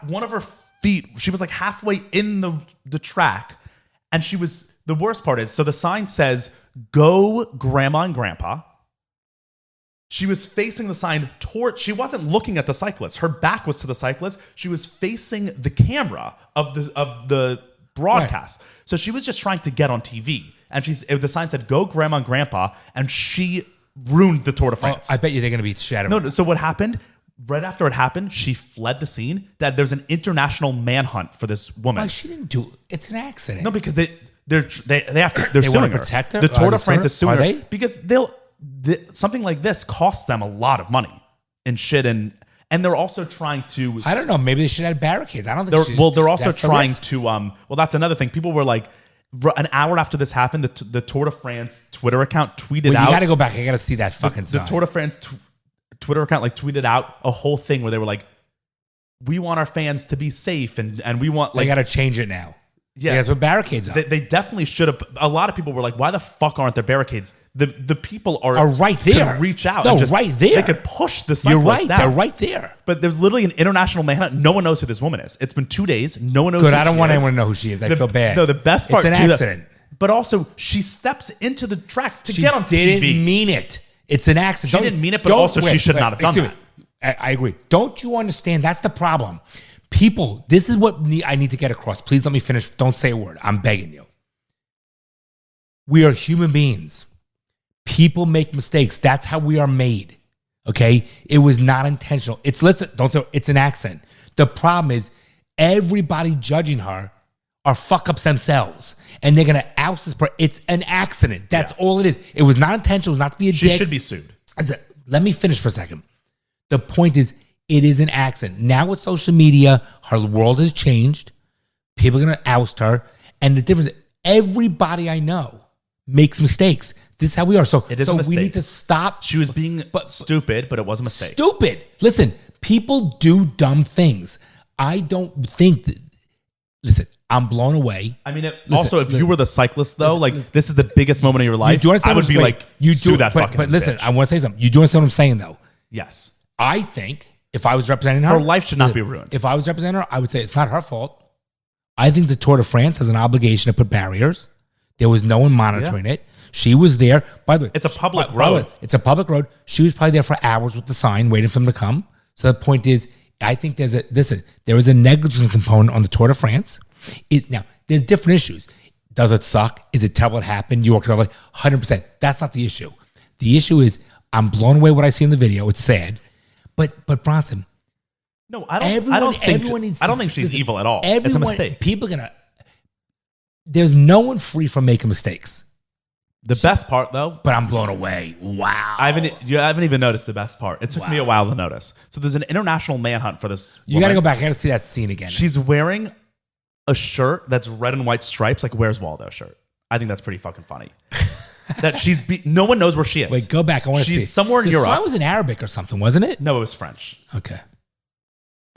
one of her feet. She was like halfway in the track, and she was. The worst part is, so the sign says, "Go, Grandma and Grandpa." She was facing the sign toward. She wasn't looking at the cyclist. Her back was to the cyclist. She was facing the camera of the broadcast. Right. So she was just trying to get on TV. And the sign said, "Go, Grandma and Grandpa," and she ruined the Tour de France. I bet you they're going to be shattered. No. So what happened? Right after it happened, she fled the scene. That there's an international manhunt for this woman. Why she didn't do it? It's an accident. No, because they have to. They're suing her. Protect her. The Tour de France is suing her because something like this costs them a lot of money and shit, and they're also trying to. I don't know. Maybe they should have barricades. I don't think. They're also trying to. Well, that's another thing. People were like, an hour after this happened, the Tour de France Twitter account tweeted out. You got to go back. I got to see that fucking sign. The Tour de France Twitter account tweeted out a whole thing where they were like, we want our fans to be safe and we want they got to change it now. Yeah, they got to put barricades up. They definitely should have. A lot of people were like, "Why the fuck aren't there barricades?" The people are right there. Could reach out. No, and just, right there. They could push the cyclists You're right. down. They're right there. But there's literally an international manhunt. No one knows who this woman is. It's been 2 days. No one knows. Good. Who I don't she want is. anyone to know who she is. I feel bad. No, the best part. It's an accident. But also, she steps into the track to She get on TV. didn't mean it. It's an accident. She didn't mean it, but also she should not have done that. I agree. Don't you understand? That's the problem. People, this is what I need to get across. Please let me finish. Don't say a word. I'm begging you. We are human beings. People make mistakes. That's how we are made. Okay? It was not intentional. It's an accident. The problem is everybody judging her are fuck ups themselves. And they're gonna oust this person. It's an accident. That's all it is. It was not intentional. It was not to be a dick. She should be sued. Let me finish for a second. The point is, it is an accident. Now with social media, her world has changed. People are gonna oust her. And the difference, everybody I know makes mistakes. This is how we are. So, it is a mistake. We need to stop. She was being stupid, but it was a mistake. Stupid. Listen, people do dumb things. I don't think that. Listen, I'm blown away. I mean, if you were the cyclist, though, this is the biggest moment of your life, I would be sue that fucking But listen, bitch. I want to say something. You do understand what I'm saying, though? Yes. I think if I was representing her, her life should not be ruined. If I was representing her, I would say it's not her fault. I think the Tour de France has an obligation to put barriers. There was no one monitoring it. She was there. By the way, it's a public road. It's a public road. She was probably there for hours with the sign, waiting for them to come. So the point is, I think there is a negligence component on the Tour de France. Now, there's different issues. Does it suck? Is it terrible it happened? You walked over 100%. That's not the issue. The issue is I'm blown away what I see in the video. It's sad. But Bronson. No, I don't think she's evil at all. It's a mistake. People are there's no one free from making mistakes. The best part, though. But I'm blown away. Wow. You haven't even noticed the best part. It took me a while to notice. So there's an international manhunt for this woman. You got to go back. I got to see that scene again. She's wearing a shirt that's red and white stripes, like Where's Waldo shirt. I think that's pretty fucking funny. That no one knows where she is. Wait, go back. I want to see. She's somewhere in Europe. The song was in Arabic or something, wasn't it? No, it was French. Okay.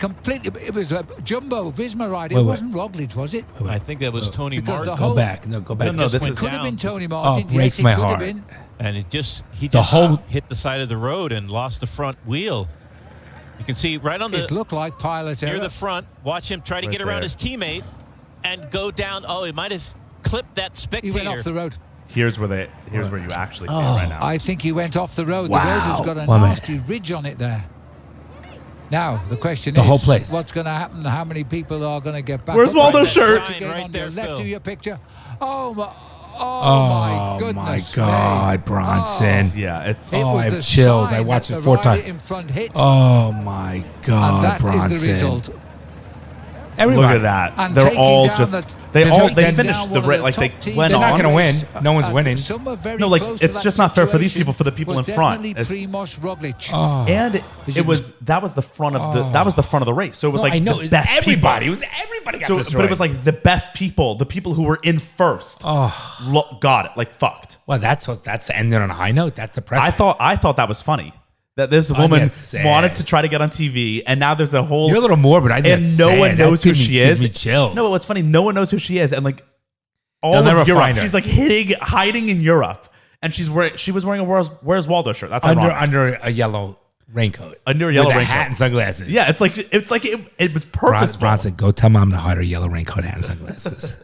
Completely. It was Jumbo Visma ride. It wasn't Roglic, was it? I think that was Tony Martin. Go back. No, go back. No, this could have been Tony Martin. Oh, breaks my heart. And he just hit the side of the road and lost the front wheel. You can see right on the. It looked like pilot error. Near the front. Watch him try to get around his teammate and go down. Oh, he might have clipped that spectator. He went off the road. Here's where you actually see it right now. I think he went off the road. Wow. The road has got a nasty ridge on it there. Now, the question is, whole place. What's going to happen? How many people are going to get back? Where's Waldo's shirt? Right on there, the left Phil. of your picture. Oh my goodness. My God, Bronson. Yeah, it's. I have chills. I watched it 4 times. In front hit. Oh my God, and that Bronson. is the result. Everybody. Look at that. And they're all taking just. down They taking finished down the one of race. Like top they teams. went They're on. not going to win. No one's winning. Some are very No, like close to it's that just not fair for these situation. people, for the people Was in front. definitely Primož Roglic. And that was the front of the race. So it was No, like I know. the best Everybody. people. It was everybody got So, destroyed. but it was like the best people, the people who were in first, got it, like fucked. Well, that's ending on a high note. That's depressing. I thought that was funny. That this woman get sad. wanted to try to get on TV, and now there's a whole. You're a little morbid. I think and no one knows who she is. Gives me chills. No, what's funny? No one knows who she is, and like all They'll of never Europe, find her. she's like hiding in Europe, and she was wearing a Where's Waldo shirt. That's under a yellow raincoat. Under a yellow with raincoat. a hat and sunglasses. Yeah, it's like it was purposeful. Bronson, go tell mom to hide her yellow raincoat, hat, and sunglasses.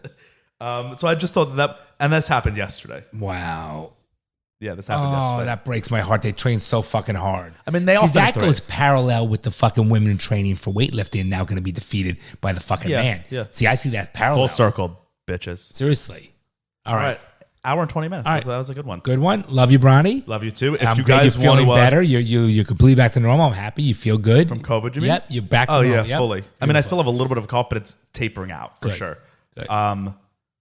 So I just thought that, and that's happened yesterday. Wow. Yeah, this happened yesterday. Oh, that breaks my heart. They train so fucking hard. I mean, they all that finished the goes race. parallel with the fucking women training for weightlifting now going to be defeated by the fucking man. Yeah. See, I see that parallel. Full circle, bitches. Seriously. All right. Hour and 20 minutes. All right. That was a good one. Good one. Love you, Bronny. Love you too. If I'm you glad guys you're want feeling to better. You're completely back to normal. I'm happy. You feel good from COVID. You mean? Yep. You're back. Oh to yeah, normal. Yep. fully. I mean, I still have a little bit of a cough, but it's tapering out for Good. sure. Good. So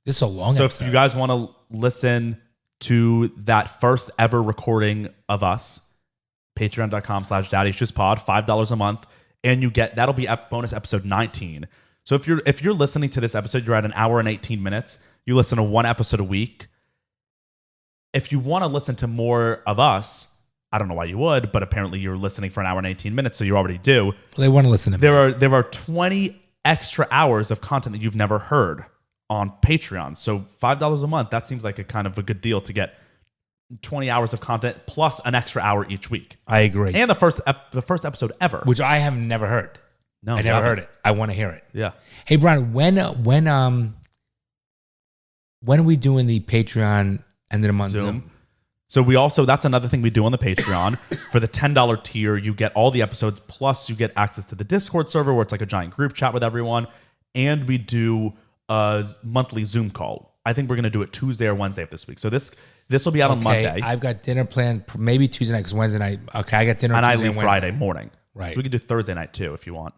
This is a long if episode. you guys want to listen to that first ever recording of us, patreon.com/daddyissuespod, $5 a month, and that'll be bonus episode 19. So if you're listening to this episode, you're at 1 hour and 18 minutes. You listen to 1 episode a week. If you want to listen to more of us, I don't know why you would, but apparently you're listening for an hour and 18 minutes, so you already do. Well, they want to listen to me. There are 20 extra hours of content that you've never heard on Patreon. So $5 a month, that seems like a kind of a good deal to get 20 hours of content plus an extra hour each week. I agree. And the first episode ever. Which I have never heard. No, I never heard it. I want to hear it. Yeah. Hey, Brian, when are we doing the Patreon end of the month Zoom? So that's another thing we do on the Patreon. For the $10 tier, you get all the episodes, plus you get access to the Discord server where it's like a giant group chat with everyone. And we do a monthly Zoom call. I think we're going to do it Tuesday or Wednesday of this week. So this will be out on Monday. I've got dinner planned maybe Tuesday night because Wednesday night. Okay, I got dinner and Tuesday I leave Friday morning. Right. So we can do Thursday night too if you want.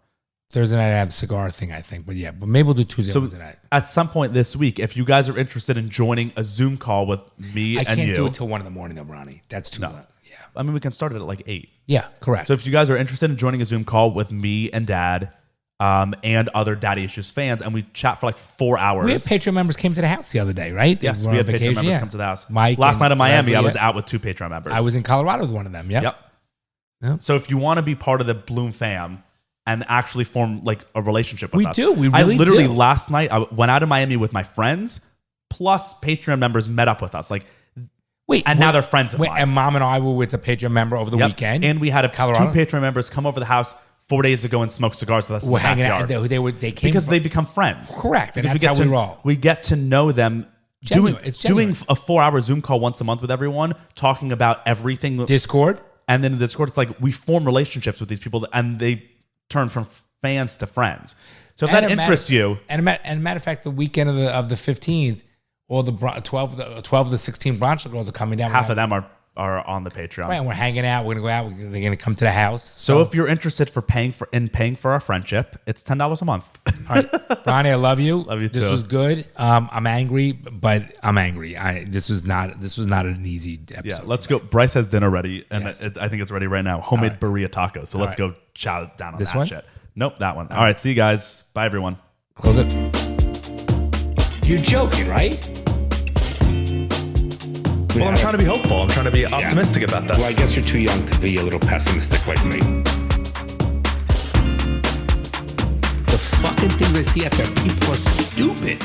Thursday night I have the cigar thing, I think. But yeah, but maybe we'll do Tuesday or Wednesday night. At some point this week, if you guys are interested in joining a Zoom call with me and you. I can't do it till 1 a.m. though, Ronnie. That's too late. Yeah. I mean, we can start it at like 8. Yeah, correct. So if you guys are interested in joining a Zoom call with me and Dad and other Daddy Issues fans, and we chat for like 4 hours. We have Patreon members came to the house the other day, right? Yes, we had Patreon members come to the house. Last night in Miami, I was out with 2 Patreon members. I was in Colorado with one of them, Yep. So if you want to be part of the Bloom fam and actually form like a relationship with us. We really I literally do. last night, I went out of Miami with my friends, plus Patreon members met up with us. Now they're friends of mine. And Mom and I were with a Patreon member over the weekend. And we had 2 Patreon members come over the house 4 days ago and smoke cigars with us in the backyard. They came because they become friends. Correct. And that's how we roll. We get to know them. Doing a 4-hour Zoom call once a month with everyone, talking about everything. Discord. And then in the Discord, it's like we form relationships with these people and they turn from fans to friends. So if that interests you. And matter of fact, the weekend of the 15th, all the 12 of the 16 Bachelor girls are coming down. Half of them are on the Patreon. Right, and we're hanging out. We're going to go out. They're going to come to the house. So if you're interested paying for our friendship, it's $10 a month. All right. Ronnie, I love you. Love you too. This was good. I'm angry, but I'm angry. This was not an easy episode. Yeah, let's go. Bryce has dinner ready, and I think it's ready right now. Homemade burrito tacos. So let's go chow down on that shit. Nope, that one. All right, see you guys. Bye, everyone. Close it. You're joking, right? Well, I'm trying to be hopeful. I'm trying to be optimistic about that. Well, I guess you're too young to be a little pessimistic like me. The fucking things I see out there, people are stupid.